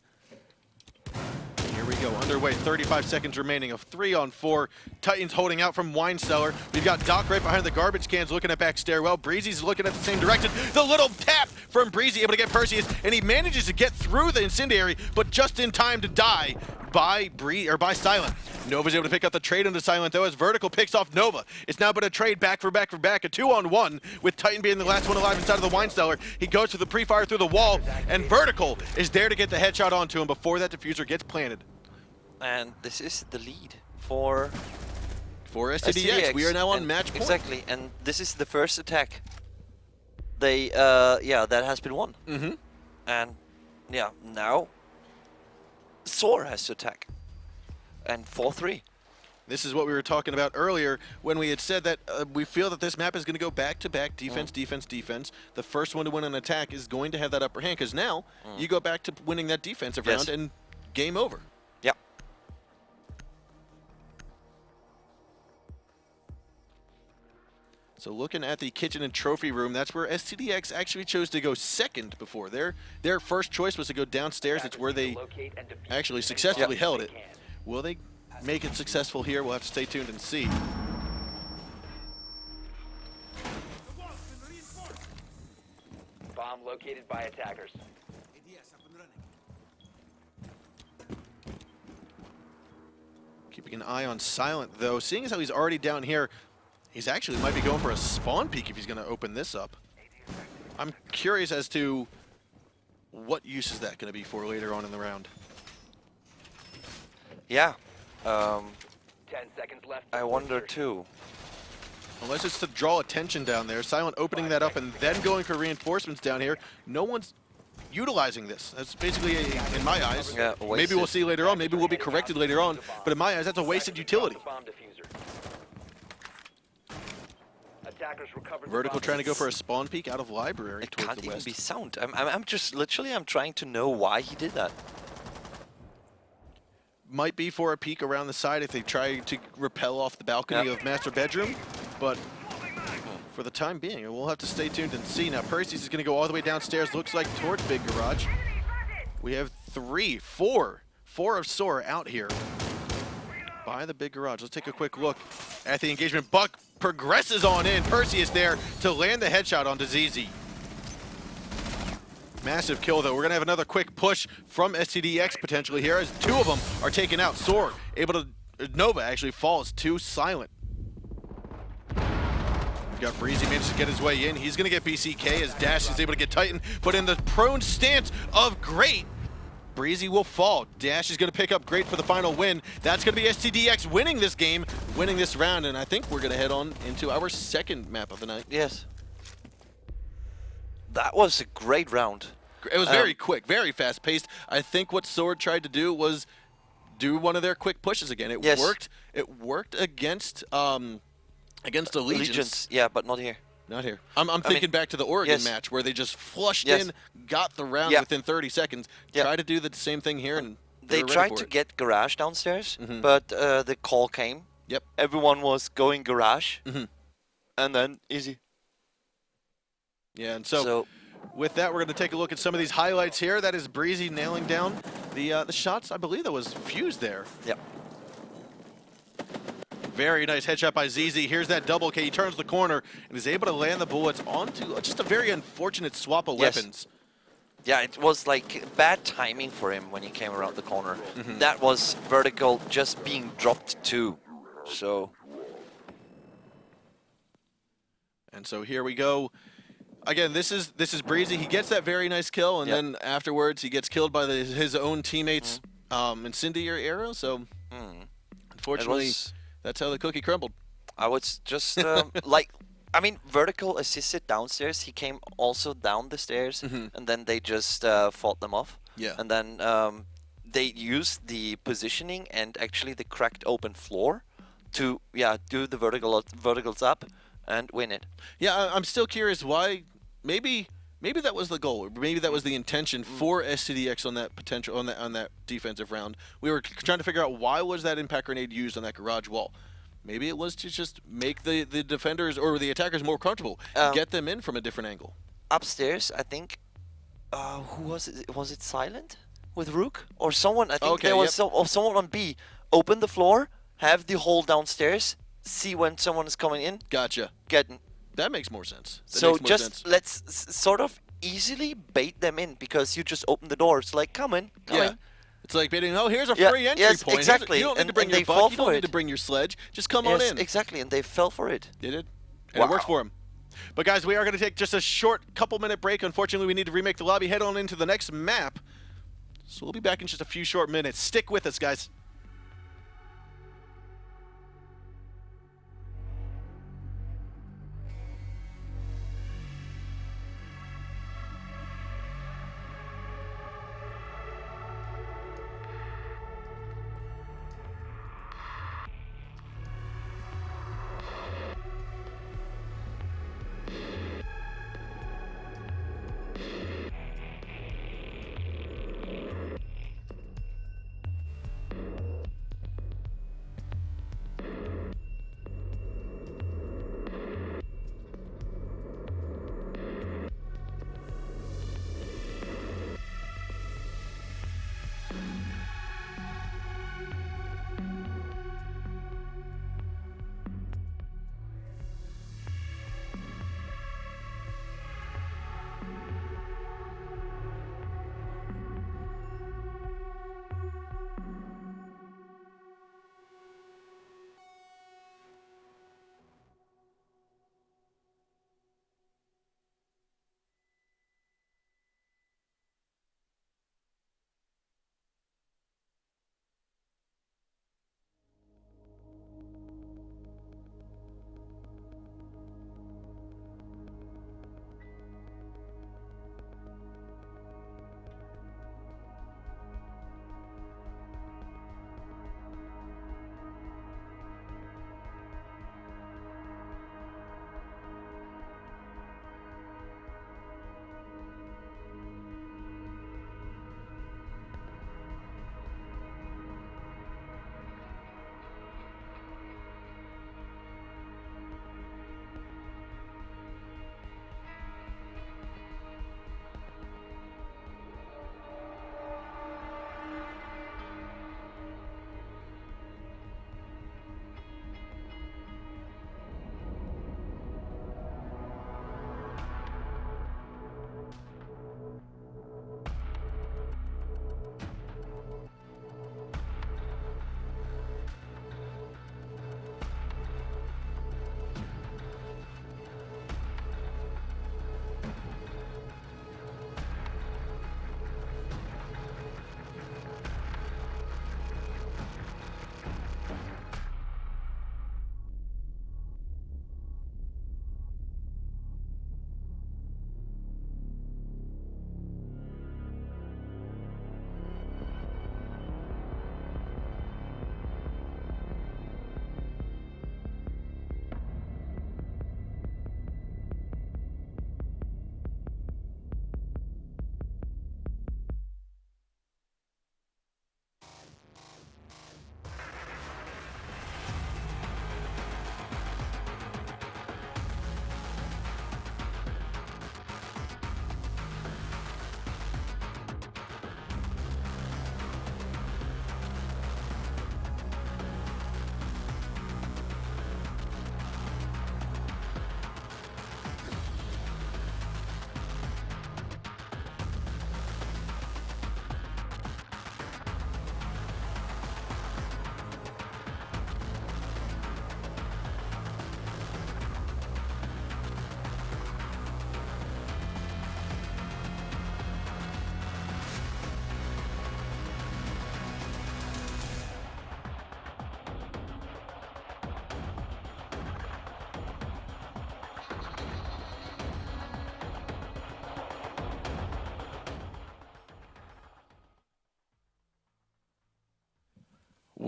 Here we go, underway. 35 seconds remaining of 3-on-4. Titans holding out from Wine Cellar. We've got Doc right behind the garbage cans looking at back stairwell. Breezy's looking at the same direction. The little tap from Breezy, able to get Perseus, and he manages to get through the incendiary, but just in time to die by Silent. Nova's able to pick up the trade into Silent, though, as Vertical picks off Nova. It's now been a trade back for back, a 2-on-1, with Titan being the last one alive inside of the Wine Cellar. He goes to the pre-fire through the wall, and Vertical is there to get the headshot onto him before that diffuser gets planted. And this is the lead for STDX. We are now on match point. Exactly, and this is the first attack. They, that has been won. And, yeah, now Soar has to attack. And 4-3. This is what we were talking about earlier when we had said that we feel that this map is going to go back-to-back defense, defense, defense. The first one to win an attack is going to have that upper hand, because now you go back to winning that defensive round and game over. Yeah. So looking at the kitchen and trophy room, that's where STDX actually chose to go second before. Their first choice was to go downstairs. It's where they actually successfully held it. Will they make it successful here? We'll have to stay tuned and see. Bomb located by attackers. Keeping an eye on Silent, though. Seeing as how he's already down here, he's actually might be going for a spawn peek if he's going to open this up. I'm curious as to what use is that going to be for later on in the round. Yeah. 10 seconds left. I wonder too. Unless it's to draw attention down there. Silent opening that up and then going for reinforcements down here. No one's utilizing this. That's basically, in my eyes, Yeah, maybe we'll see later on, maybe we'll be corrected later on, but in my eyes, that's a wasted utility. Bomb diffuser. Attackers recovered the Vertical bomb. trying to go for a spawn peek out of library It towards can't the even west. be sound. I'm just literally I'm trying to know why he did that. Might be for a peek around the side if they try to repel off the balcony of master bedroom, but for the time being, we'll have to stay tuned and see. Now, Percy's is going to go all the way downstairs, looks like towards Big Garage. We have four of Soar out here by the Big Garage. Let's take a quick look at the engagement. Buck progresses on in. Percy is there to land the headshot onto ZZ. Massive kill, though. We're going to have another quick push from STDX potentially here as two of them are taken out. Soar able to... Nova actually falls to Silent. We've got Breezy manages to get his way in. He's going to get BCK as Dash is able to get Titan, but in the prone stance of Great, Breezy will fall. Dash is going to pick up Great for the final win. That's going to be STDX winning this game, winning this round, and I think we're going to head on into our second map of the night. Yes. That was a great round. It was very quick, very fast-paced. I think what Sword tried to do was do one of their quick pushes again. It worked. It worked against Allegiance. Yeah, but not here. Not here. I'm thinking back to the Oregon match where they just flushed in, got the round within 30 seconds. Try to do the same thing here, and they tried to get Garage downstairs, but the call came. Yep. Everyone was going Garage, and then easy. Yeah, and so with that, we're going to take a look at some of these highlights here. That is Breezy nailing down the shots. I believe that was fused there. Yep. Very nice headshot by ZZ. Here's that double K. He turns the corner and is able to land the bullets onto just a very unfortunate swap of weapons. Yeah, it was like bad timing for him when he came around the corner. That was Vertical just being dropped too. So. And so here we go. Again, this is Breezy. He gets that very nice kill, and then afterwards he gets killed by his own teammates' incendiary arrow. So unfortunately, that's how the cookie crumbled. I was just I mean, Vertical assisted downstairs. He came also down the stairs, and then they just fought them off. Yeah. And then they used the positioning and actually the cracked open floor to do the verticals up and win it. Yeah, I'm still curious why. Maybe that was the goal, or maybe that was the intention for STDX on that potential on that defensive round. We were trying to figure out why was that impact grenade used on that garage wall. Maybe it was to just make the defenders or the attackers more comfortable, get them in from a different angle. Upstairs, I think. Who was it? Was it Silent with Rook or someone? I think there was someone on B. Open the floor, have the hole downstairs, see when someone is coming in. Gotcha. That makes more sense. Let's sort of easily bait them in because you just open the doors. Like, come in. It's like baiting, here's a free entry point. Exactly. You don't need to bring your buck, you don't need to bring your sledge. Just come on in. Exactly, and they fell for it. They did. And it worked for them. But guys, we are going to take just a short couple-minute break. Unfortunately, we need to remake the lobby, head on into the next map. So we'll be back in just a few short minutes. Stick with us, guys.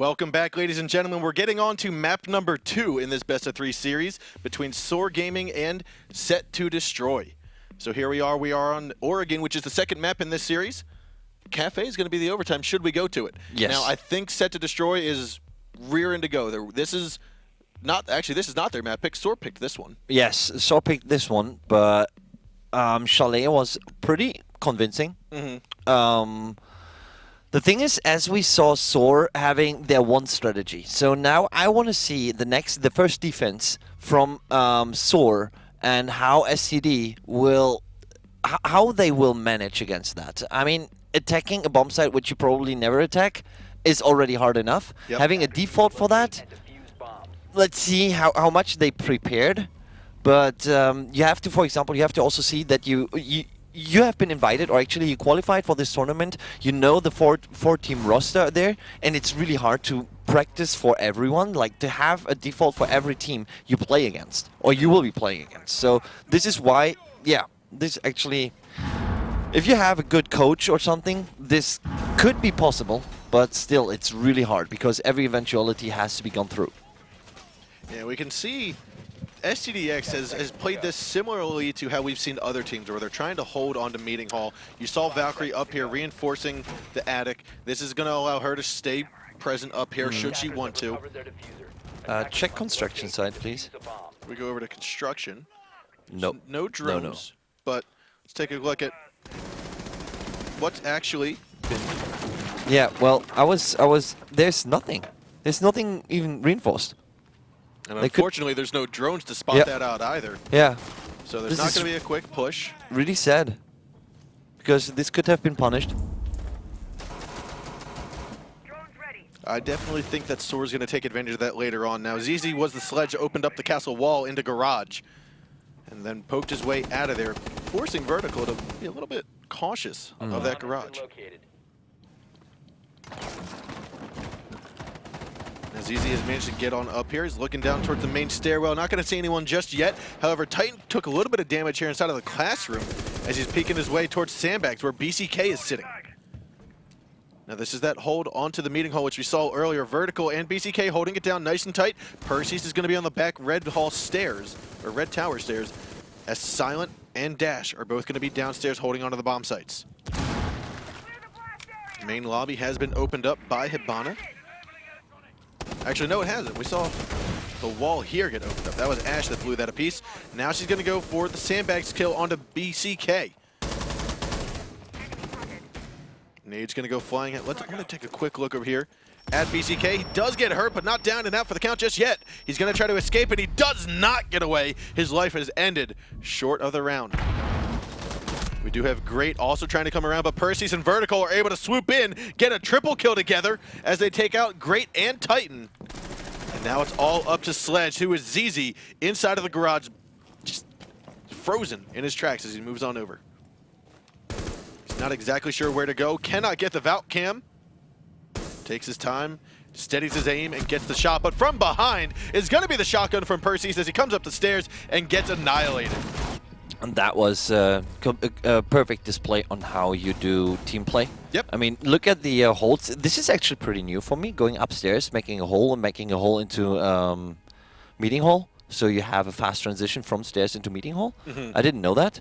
Welcome back, ladies and gentlemen. We're getting on to map number 2 in this best of 3 series between Soar Gaming and Set to Destroy. So here we are on Oregon, which is the second map in this series. Cafe is going to be the overtime should we go to it. Yes. Now, I think Set to Destroy is rearing to go. This is not their map pick. Soar picked this one. Yes, Soar picked this one, but Chalet was pretty convincing. The thing is, as we saw Soar having their one strategy, so now I want to see the first defense from Soar and how SCD will, how they will manage against that. I mean, attacking a bomb site which you probably never attack is already hard enough. Yep. Having a default for that, And defuse bombs. let's see how much they prepared. But you have to, for example, you have to also see that you have been invited, or actually you qualified for this tournament. You know the four-team roster there, and it's really hard to practice for everyone, like to have a default for every team you play against, or you will be playing against. So this is why, yeah, this actually, if you have a good coach or something, this could be possible, but still it's really hard because every eventuality has to be gone through. Yeah, we can see STDX has played this similarly to how we've seen other teams where they're trying to hold on to Meeting Hall. You saw Valkyrie up here reinforcing the attic. This is going to allow her to stay present up here should she want to. Recovered their diffuser. Check construction side, please. Defuse a bomb. We go over to construction. Nope. No drones, but let's take a look at what's actually been. Yeah, well, there's nothing. There's nothing even reinforced. And They could- unfortunately, there's no drones to spot Yep. that out either. Yeah, So there's This not is- going to be a quick push. really sad. Because this could have been punished. I definitely think that Soar's going to take advantage of that later on. Now, ZZ was the sledge, opened up the castle wall into garage, and then poked his way out of there, forcing Vertical to be a little bit cautious of that Bomb has been garage. located. As ZZ has managed to get on up here, he's looking down towards the main stairwell. Not going to see anyone just yet. However, Titan took a little bit of damage here inside of the classroom as he's peeking his way towards sandbags where BCK is sitting. Now this is that hold onto the meeting hall which we saw earlier. Vertical and BCK holding it down nice and tight. Perseus is going to be on the back red hall stairs, or red tower stairs, as Silent and Dash are both going to be downstairs holding onto the bomb sites. Main lobby has been opened up by Hibana. Actually, no, it hasn't. We saw the wall here get opened up. That was Ash that blew that a piece. Now she's going to go for the sandbags kill onto BCK. Nade's going to go flying. I'm going to take a quick look over here at BCK. He does get hurt, but not down and out for the count just yet. He's going to try to escape, and he does not get away. His life has ended short of the round. We do have Great also trying to come around, but Perseus and Vertical are able to swoop in, get a triple kill together as they take out Great and Titan. And now it's all up to Sledge, who is ZZ inside of the garage, just frozen in his tracks as he moves on over. He's not exactly sure where to go, cannot get the Valk cam. Takes his time, steadies his aim, and gets the shot. But from behind is going to be the shotgun from Perseus as he comes up the stairs and gets annihilated. And that was a perfect display on how you do team play. Yep. I mean, look at the holds. This is actually pretty new for me, going upstairs, making a hole and making a hole into meeting hall. So you have a fast transition from stairs into meeting hall. I didn't know that.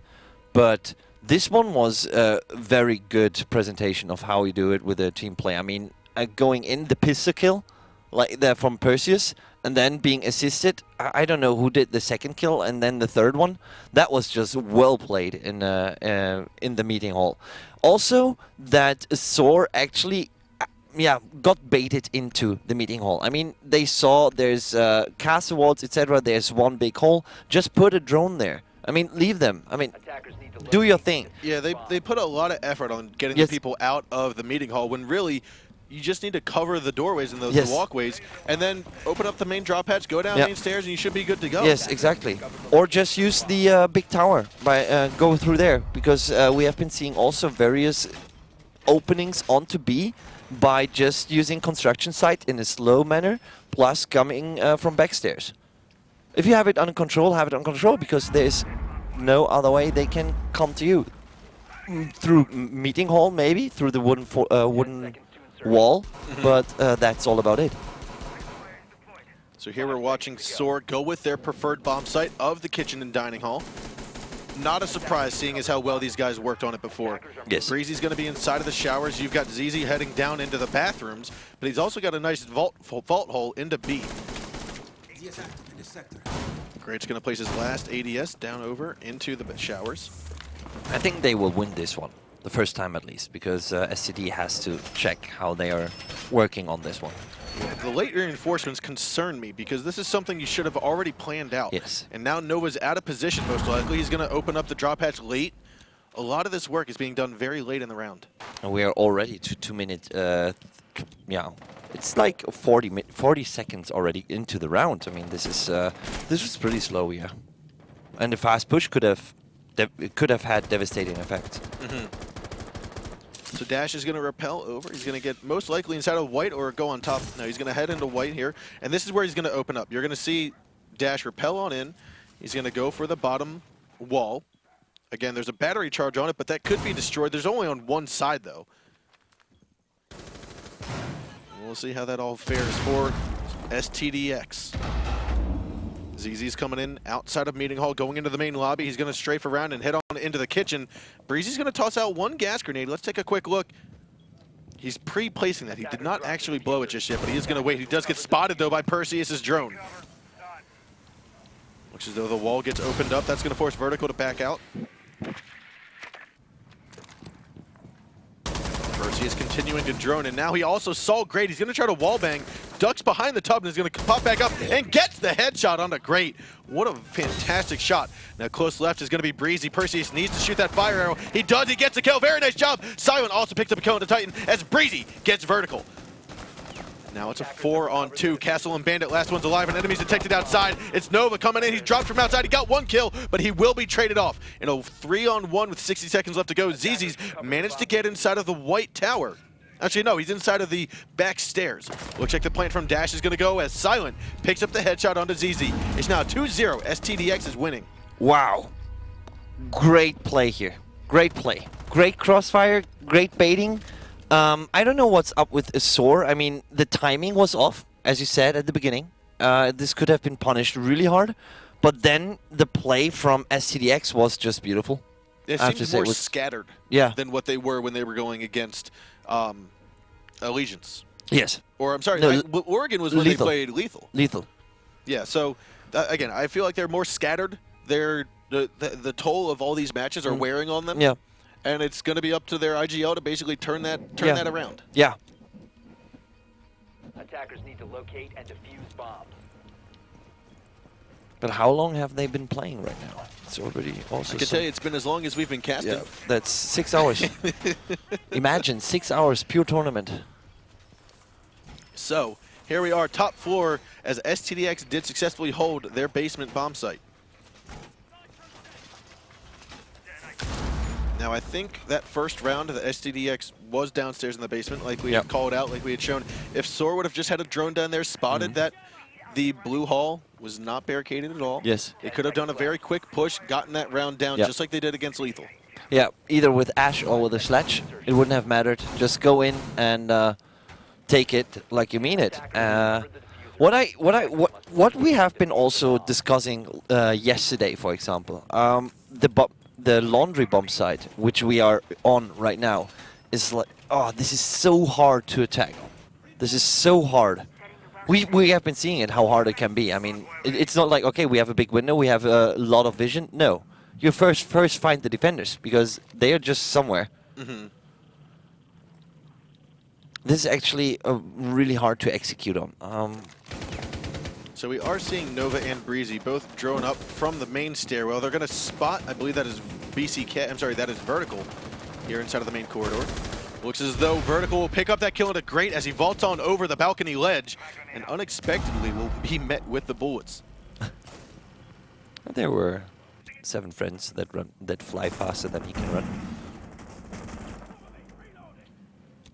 But this one was a very good presentation of how you do it with a team play. I mean, going in the pistol kill, like that from Perseus, and then being assisted. I don't know who did the second kill and then the third one. That was just well played in the meeting hall. Also, that Soar actually, got baited into the meeting hall. I mean, they saw there's castle walls, etc. There's one big hole. Just put a drone there. I mean, leave them. I mean, Attackers need to do your locate thing. and defuse Yeah, the they bomb. put a lot of effort on getting Yes. the people out of the meeting hall when really you just need to cover the doorways and the Yes. walkways and then open up the main drop hatch, go down Yep. main stairs, and you should be good to go. Yes, exactly. Or just use the big tower by go through there, because we have been seeing also various openings onto B by just using construction site in a slow manner, plus coming from backstairs. If you have it under control, have it under control, because there is no other way they can come to you. Through meeting hall, maybe through the wooden wall, but that's all about it. So here we're watching Soar go with their preferred bomb site of the kitchen and dining hall. Not a surprise, seeing as how well these guys worked on it before. Yes. Breezy's going to be inside of the showers. You've got ZZ heading down into the bathrooms, but he's also got a nice vault hole into B. Great's going to place his last ADS down over into the showers. I think they will win this one, the first time at least, because SCD has to check how they are working on this one. The late reinforcements concern me because this is something you should have already planned out. Yes. And now Nova's out of position most likely. He's going to open up the drop hatch late. A lot of this work is being done very late in the round. And we are already to 2 minutes, yeah, it's like 40 seconds already into the round. I mean, this is pretty slow, yeah. And the fast push could have had devastating effects. So Dash is going to repel over. He's going to get most likely inside of white or go on top. No, he's going to head into white here. And this is where he's going to open up. You're going to see Dash repel on in. He's going to go for the bottom wall. Again, there's a battery charge on it, but that could be destroyed. There's only on one side, though. We'll see how that all fares for STDX. ZZ's coming in outside of meeting hall, going into the main lobby. He's going to strafe around and head on into the kitchen. Breezy's going to toss out one gas grenade. Let's take a quick look. He's pre-placing that. He did not actually blow it just yet, but he is going to wait. He does get spotted, though, by Perseus's drone. Looks as though the wall gets opened up. That's going to force Vertical to back out. Perseus continuing to drone, and now he also saw Great. He's going to try to wallbang, ducks behind the tub, and is going to pop back up and gets the headshot onto Great. What a fantastic shot. Now close left is going to be Breezy. Perseus needs to shoot that fire arrow. He does. He gets a kill. Very nice job. Silent also picks up a kill into Titan as Breezy gets Vertical. Now it's a 4-on-2. Castle and Bandit, last one's alive, and enemies detected outside. It's Nova coming in. He dropped from outside. He got one kill, but he will be traded off. In a 3-on-1 with 60 seconds left to go, ZZ's managed to get inside of the white tower. Actually, no, he's inside of the back stairs. Looks like the plant from Dash is going to go as Silent picks up the headshot onto ZZ. It's now 2-0. STDX is winning. Wow. Great play here. Great play. Great crossfire. Great baiting. I don't know what's up with Soar. I mean, the timing was off, as you said at the beginning. This could have been punished really hard. But then the play from STDX was just beautiful. It seemed more scattered than what they were when they were going against Allegiance. Yes. Or, I'm sorry, No, Oregon was when they played Lethal. Lethal. Yeah, so, again, I feel like they're more scattered. The toll of all these matches are wearing on them. Yeah. And it's going to be up to their IGL to basically turn that around. Yeah. Attackers need to locate and defuse bombs. But how long have they been playing right now? It's already also. I can tell you, it's been as long as we've been casting. Yeah, that's 6 hours. Imagine 6 hours pure tournament. So here we are, top floor, as STDX did successfully hold their basement bomb site. Now, I think that first round of the STDX was downstairs in the basement, like we had called out, like we had shown. If Soar would have just had a drone down there, spotted that the blue hall was not barricaded at all. Yes. They could have done a very quick push, gotten that round down, just like they did against Lethal. Yeah, either with Ash or with a sledge, it wouldn't have mattered. Just go in and take it like you mean it. What we have been also discussing yesterday, for example, the laundry bomb site, which we are on right now, is like, oh, this is so hard to attack. This is so hard. We have been seeing it, how hard it can be. I mean, it's not like, okay, we have a big window, we have a lot of vision. No. You first find the defenders, because they are just somewhere. This is actually really hard to execute on. So we are seeing Nova and Breezy both drone up from the main stairwell. They're going to spot, I believe that is that is Vertical here inside of the main corridor. Looks as though Vertical will pick up that kill into Great as he vaults on over the balcony ledge and unexpectedly will be met with the bullets. There were 7 friends that fly faster than he can run.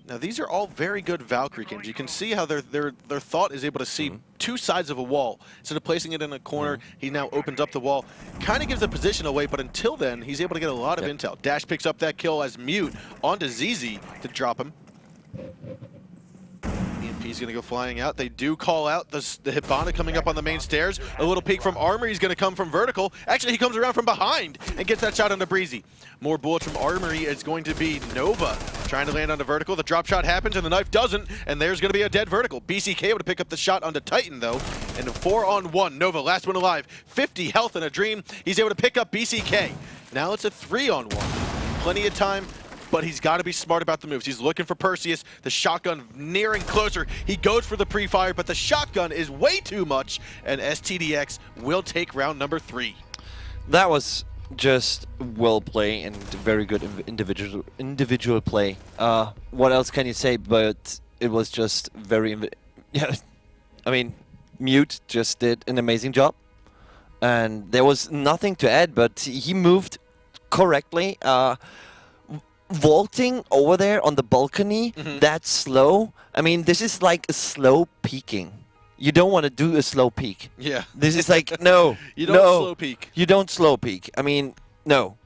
Now these are all very good Valkyrie games. You can see how their thought is able to see 2 sides of a wall. Instead of placing it in a corner, he now opens up the wall. Kind of gives the position away, but until then, he's able to get a lot of intel. Dash picks up that kill as Mute onto ZZ to drop him. He's going to go flying out. They do call out the Hibana coming up on the main stairs. A little peek from Armory. He's going to come from vertical. Actually, he comes around from behind and gets that shot onto Breezy. More bullets from Armory. It's going to be Nova trying to land onto vertical. The drop shot happens and the knife doesn't, and there's going to be a dead vertical. BCK able to pick up the shot onto Titan, though, and a 4-on-1. Nova, last one alive. 50 health and a dream. He's able to pick up BCK. Now it's a 3-on-1. Plenty of time, but he's got to be smart about the moves. He's looking for Perseus, the shotgun nearing closer. He goes for the pre-fire, but the shotgun is way too much, and STDX will take round number 3. That was just well play and very good individual play. What else can you say? But it was just very. Yeah, I mean, Mute just did an amazing job, and there was nothing to add. But he moved correctly. Vaulting over there on the balcony, that slow. I mean, this is like a slow peeking. You don't want to do a slow peek. Yeah. This is like, no. You don't slow peek. You don't slow peek. I mean, no.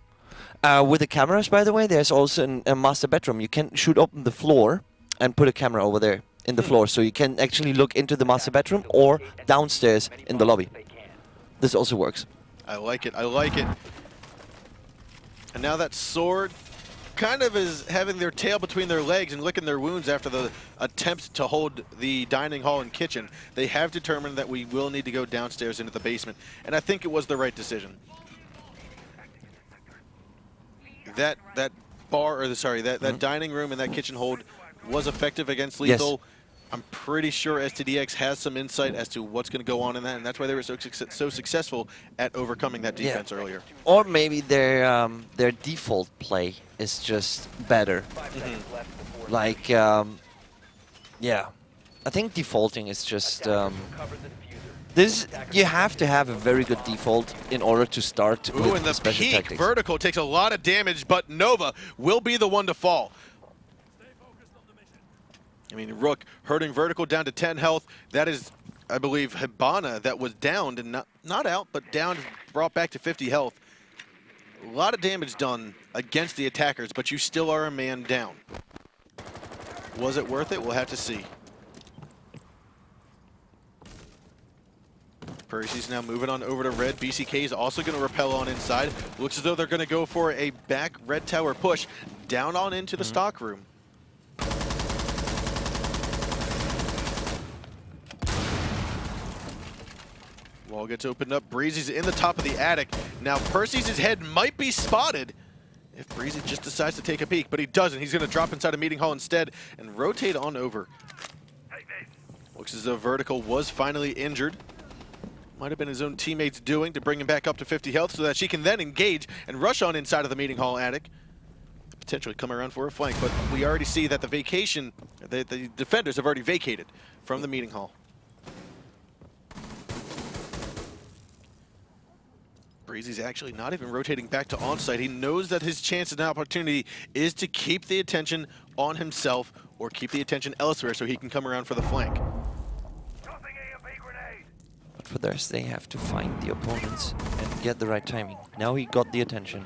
With the cameras, by the way, there's also a master bedroom. You can shoot open the floor and put a camera over there in the floor. So you can actually look into the master bedroom or downstairs in the lobby. This also works. I like it. I like it. And now that Sword kind of is having their tail between their legs and licking their wounds after the attempt to hold the dining hall and kitchen. They have determined that we will need to go downstairs into the basement, and I think it was the right decision. That bar, or sorry, that dining room and that kitchen hold was effective against Lethal. Yes. I'm pretty sure STDX has some insight as to what's going to go on in that, and that's why they were so successful at overcoming that defense earlier. Or maybe their default play is just better. Like, yeah, I think defaulting is just this. You have to have a very good default in order to start with the special peak tactics. Vertical takes a lot of damage, but Nova will be the one to fall. I mean, Rook hurting vertical down to 10 health. That is, I believe, Hibana that was downed and not out, but down, brought back to 50 health. A lot of damage done against the attackers, but you still are a man down. Was it worth it? We'll have to see. Percy's now moving on over to red. BCK is also going to rappel on inside. Looks as though they're going to go for a back red tower push down on into the stock room. Wall gets opened up. Breezy's in the top of the attic. Now Percy's head might be spotted if Breezy just decides to take a peek, but he doesn't. He's going to drop inside a meeting hall instead and rotate on over. Looks as though Vertical was finally injured. Might have been his own teammates doing to bring him back up to 50 health so that she can then engage and rush on inside of the meeting hall attic. Potentially come around for a flank, but we already see that the defenders have already vacated from the meeting hall. Breezy's actually not even rotating back to onsite. He knows that his chance and opportunity is to keep the attention on himself or keep the attention elsewhere so he can come around for the flank. But for this, they have to find the opponents and get the right timing. Now he got the attention.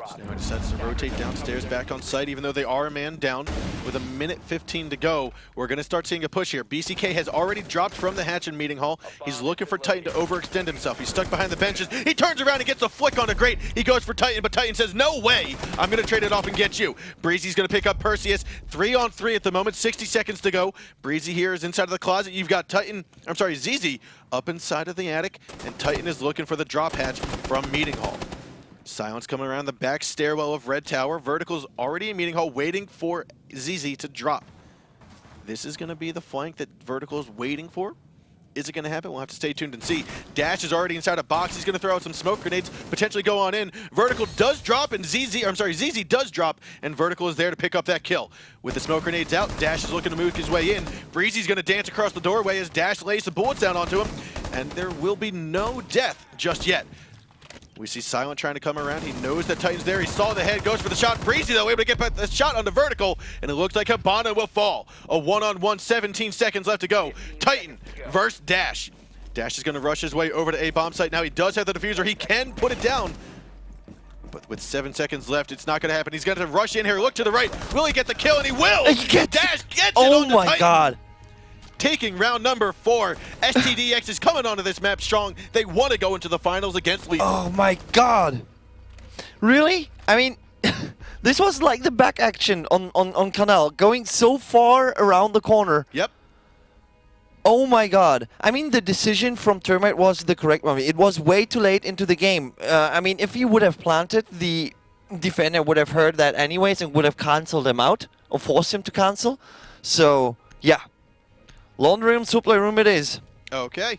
So now he decides to rotate downstairs back on site, even though they are a man down. With a minute 15 to go, we're going to start seeing a push here. BCK has already dropped from the hatch in meeting hall. He's looking for Titan to overextend himself. He's stuck behind the benches. He turns around and gets a flick on a grate. He goes for Titan, but Titan says, no way. I'm going to trade it off and get you. Breezy's going to pick up Perseus. 3-on-3 at the moment, 60 seconds to go. Breezy here is inside of the closet. You've got ZZ up inside of the attic, and Titan is looking for the drop hatch from meeting hall. Silence coming around the back stairwell of Red Tower. Vertical's already in meeting hall waiting for ZZ to drop. This is going to be the flank that Vertical is waiting for. Is it going to happen? We'll have to stay tuned and see. Dash is already inside a box. He's going to throw out some smoke grenades, potentially go on in. Vertical does drop, and ZZ does drop, and Vertical is there to pick up that kill. With the smoke grenades out, Dash is looking to move his way in. Breezy's going to dance across the doorway as Dash lays the bullets down onto him, and there will be no death just yet. We see Silent trying to come around. He knows that Titan's there. He saw the head, goes for the shot. Breezy, though, able to get back the shot on the Vertical, and it looks like Hibana will fall. A one-on-one, 17 seconds left to go. Titan versus Dash. Dash is going to rush his way over to A bomb site. Now he does have the diffuser. He can put it down. But with 7 seconds left, it's not going to happen. He's going to rush in here, look to the right. Will he get the kill? And he will! He gets Dash gets it Oh on the my Titan. god. Taking round number 4. STDX is coming onto this map strong. They want to go into the finals against Lethal. Oh my god. Really? I mean, this was like the back action on Canal, going so far around the corner. Yep. Oh my god. I mean, the decision from Termite was the correct one. It was way too late into the game. I mean, if he would have planted, the defender would have heard that anyways and would have cancelled him out or forced him to cancel. So, yeah. Laundry room, supply room it is. Okay.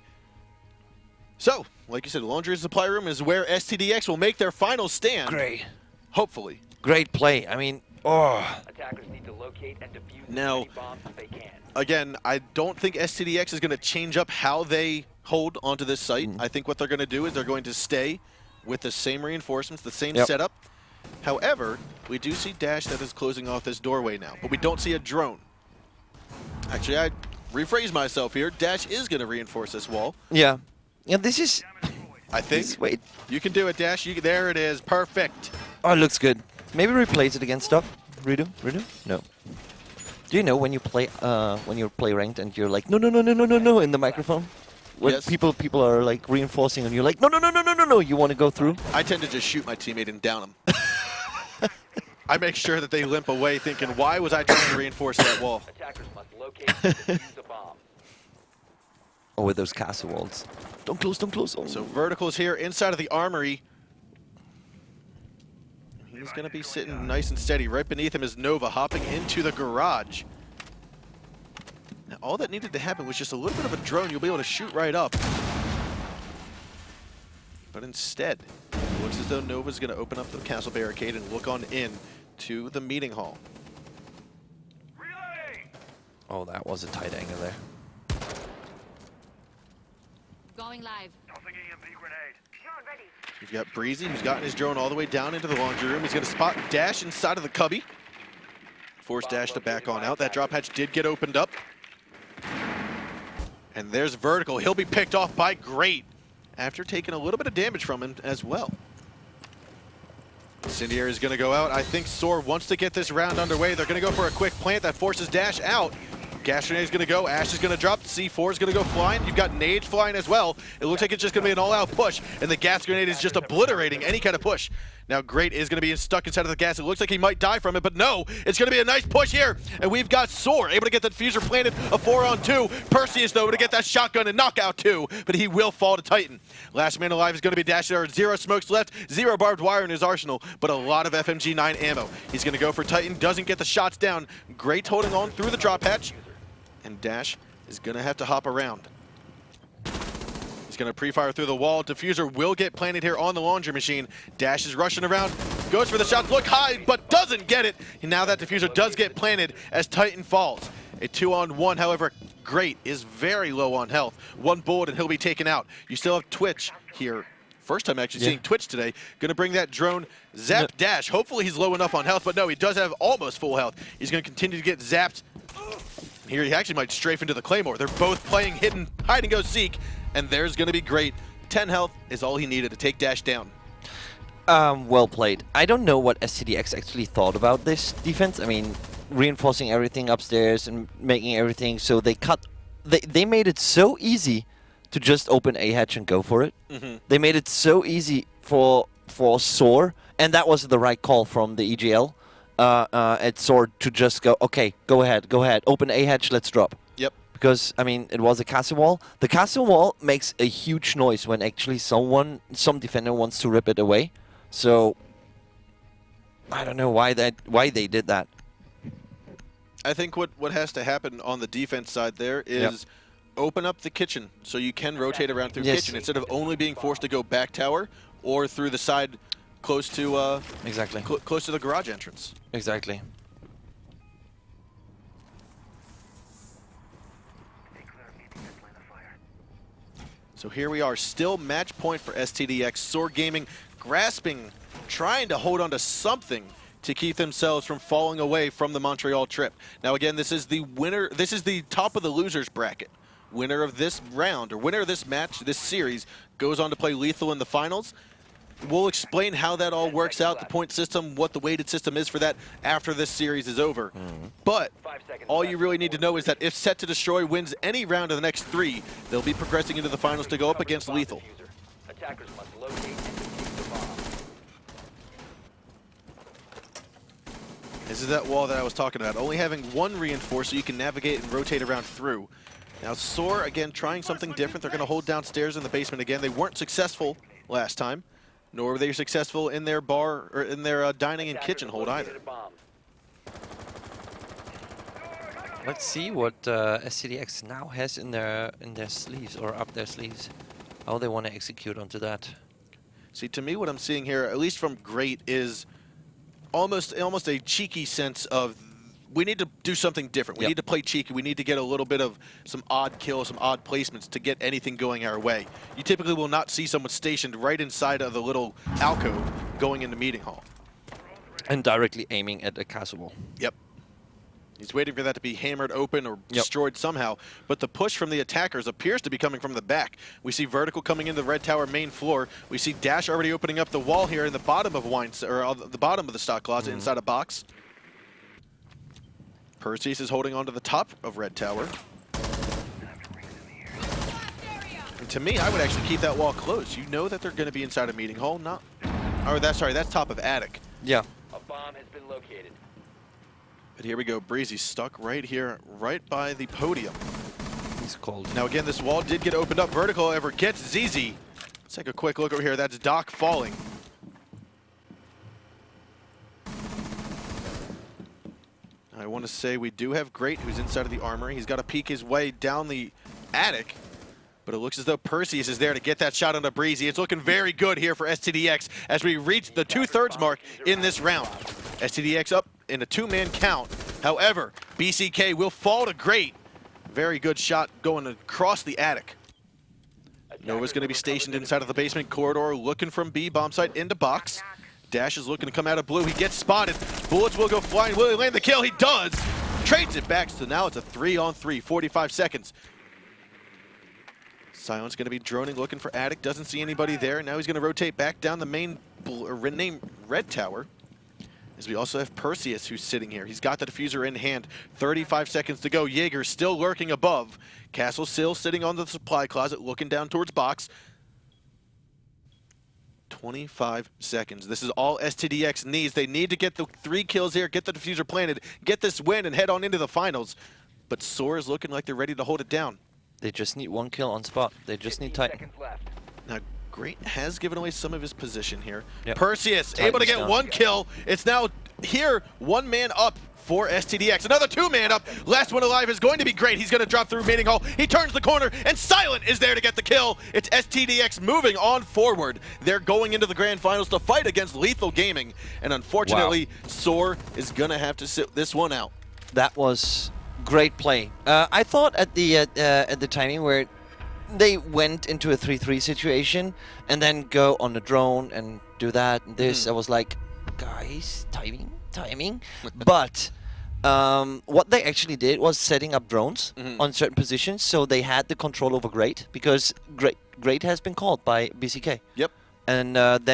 So, like you said, laundry and supply room is where STDX will make their final stand. Great. Hopefully. Great play. I mean, oh. Attackers need to locate and defuse Now- security bombs if they can. Again, I don't think STDX is going to change up how they hold onto this site. I think what they're going to do is they're going to stay with the same reinforcements, the same setup. However, we do see Dash that is closing off this doorway now, but we don't see a drone. Actually, I rephrase myself here. Dash is going to reinforce this wall. Yeah. Yeah, this is... I think Wait. you can do it, Dash. There it is. Perfect. Oh, it looks good. Maybe replace it against Doc. Redo? No. Do you know when you play ranked and you're like no in the microphone? When Yes. people are like reinforcing and you're like no, you want to go through? I tend to just shoot my teammate and down him. I make sure that they limp away thinking, why was I trying to reinforce that wall? Attackers must locate and defuse a bomb. Oh, with those castle walls. Don't close. Oh. So Vertical's here inside of the armory. He's going to be sitting nice and steady. Right beneath him is Nova hopping into the garage. Now, all that needed to happen was just a little bit of a drone. You'll be able to shoot right up. But instead, it looks as though Nova's going to open up the castle barricade and look on in to the meeting hall. Oh, that was a tight angle there. Going live. You've got Breezy, who's gotten his drone all the way down into the laundry room. He's going to spot Dash inside of the cubby. Force Dash to back on out. That drop hatch did get opened up. And there's Vertical. He'll be picked off by Great after taking a little bit of damage from him as well. Incendiary is going to go out. I think Soar wants to get this round underway. They're going to go for a quick plant that forces Dash out. Gas grenade is going to go. Ash is going to drop. C4 is going to go flying. You've got Nade flying as well. It looks like it's just going to be an all-out push, and the gas grenade is just obliterating any kind of push. Now, Great is going to be stuck inside of the gas. It looks like he might die from it, but no, it's going to be a nice push here. And we've got Soar able to get the diffuser planted, a 4-on-2. Perseus, though, to get that shotgun and knockout, too, but he will fall to Titan. Last man alive is going to be Dash. There are 0 smokes left, 0 barbed wire in his arsenal, but a lot of FMG9 ammo. He's going to go for Titan, doesn't get the shots down. Great holding on through the drop hatch, and Dash is going to have to hop around. He's going to pre-fire through the wall. Diffuser will get planted here on the laundry machine. Dash is rushing around, goes for the shots, look high, but doesn't get it. And now that diffuser does get planted as Titan falls. A 2-on-1, however, Great is very low on health. 1 bullet and he'll be taken out. You still have Twitch here. First time actually seeing Twitch today. Going to bring that drone, zap Dash. Hopefully he's low enough on health, but no, he does have almost full health. He's going to continue to get zapped. Here he actually might strafe into the Claymore. They're both playing hidden hide and go seek, and there's going to be Great. 10 health is all he needed to take Dash down. Well played. I don't know what STDX actually thought about this defense. I mean, reinforcing everything upstairs and making everything so they made it so easy to just open A hatch and go for it. They made it so easy for Soar, and that was the right call from the EGL. At Soar to just go, okay, go ahead, open A hatch, let's drop. Yep. Because, I mean, it was a castle wall. The castle wall makes a huge noise when actually some defender wants to rip it away. So, I don't know why they did that. I think what has to happen on the defense side there is open up the kitchen so you can rotate around through kitchen instead of only being forced to go back tower or through the side close to Exactly. Close to the garage entrance. Exactly. So here we are, still match point for STDX. Soar Gaming grasping, trying to hold on to something to keep themselves from falling away from the Montreal trip. Now again, this is the winner. This is the top of the losers bracket. Winner of this round, or winner of this match, this series, goes on to play Lethal in the finals. we'll explain how that all works out, the point system, what the weighted system is for that after this series is over. But 5 seconds all left you really before need to know is that if Set to Destroy wins any round of the next 3, they'll be progressing into the finals to go up Cover the against bomb Lethal. diffuser. Attackers must locate and defuse the bomb. This is that wall that I was talking about. Only having one reinforce so you can navigate and rotate around through. Now Soar, again, trying something different. They're going to hold downstairs in the basement again. They weren't successful last time, nor were they successful in their bar or in their dining and kitchen hold either. Let's see what SCDX now has in their sleeves, or up their sleeves. How they want to execute onto that. See, to me, what I'm seeing here, at least from Great, is almost a cheeky sense of we need to do something different. We Yep. need to play cheeky. We need to get a little bit of some odd kills, some odd placements to get anything going our way. You typically will not see someone stationed right inside of the little alcove going into meeting hall. And directly aiming at a castle wall. Yep. He's waiting for that to be hammered open or destroyed somehow. But the push from the attackers appears to be coming from the back. We see Vertical coming into the Red Tower main floor. We see Dash already opening up the wall here in the bottom of the bottom of the stock closet inside a box. Perseus is holding on to the top of Red Tower. And to me, I would actually keep that wall closed. You know that they're going to be inside a meeting hall, not... Or that's top of attic. Yeah. A bomb has been located. But here we go. Breezy stuck right here, right by the podium. He's cold. Now again, this wall did get opened up. Vertical ever gets ZZ. Let's take a quick look over here. That's Doc falling. I want to say we do have Great, who's inside of the armory. He's got to peek his way down the attic. But it looks as though Perseus is there to get that shot on the Breezy. It's looking very good here for STDX as we reach the 2/3 mark in this round. STDX up in a 2-man count. However, BCK will fall to Great. Very good shot going across the attic. Nova's going to be stationed inside of the basement corridor, looking from B bomb site into box. Dash is looking to come out of blue. He gets spotted. Bullets will go flying. Will he land the kill? He does. Trades it back, so now it's a 3-on-3, 45 seconds. Silence going to be droning, looking for attic. Doesn't see anybody there. Now he's going to rotate back down the main Red Tower. As we also have Perseus, who's sitting here. He's got the diffuser in hand. 35 seconds to go. Jaeger still lurking above. Castle Sill sitting on the supply closet, looking down towards box. 25 seconds. This is all STDX needs. They need to get the 3 kills here, get the diffuser planted, get this win, and head on into the finals. But Soar is looking like they're ready to hold it down. They just need 1 kill on spot. They just need Titan. Seconds left. Now, Great has given away some of his position here. Yep. Perseus Titan's able to get down. 1 kill. It's now here, 1 man up for STDX. Another 2-man up. Last one alive is going to be Great. He's going to drop through meeting hall. He turns the corner, and Silent is there to get the kill. It's STDX moving on forward. They're going into the grand finals to fight against Lethal Gaming. And unfortunately, Soar is going to have to sit this one out. That was great play. I thought at the timing where they went into a 3-3 situation and then go on the drone and do that and this, I was like, guys, timing. But what they actually did was setting up drones on certain positions, so they had the control over Great, because Great has been called by BCK. Yep. And then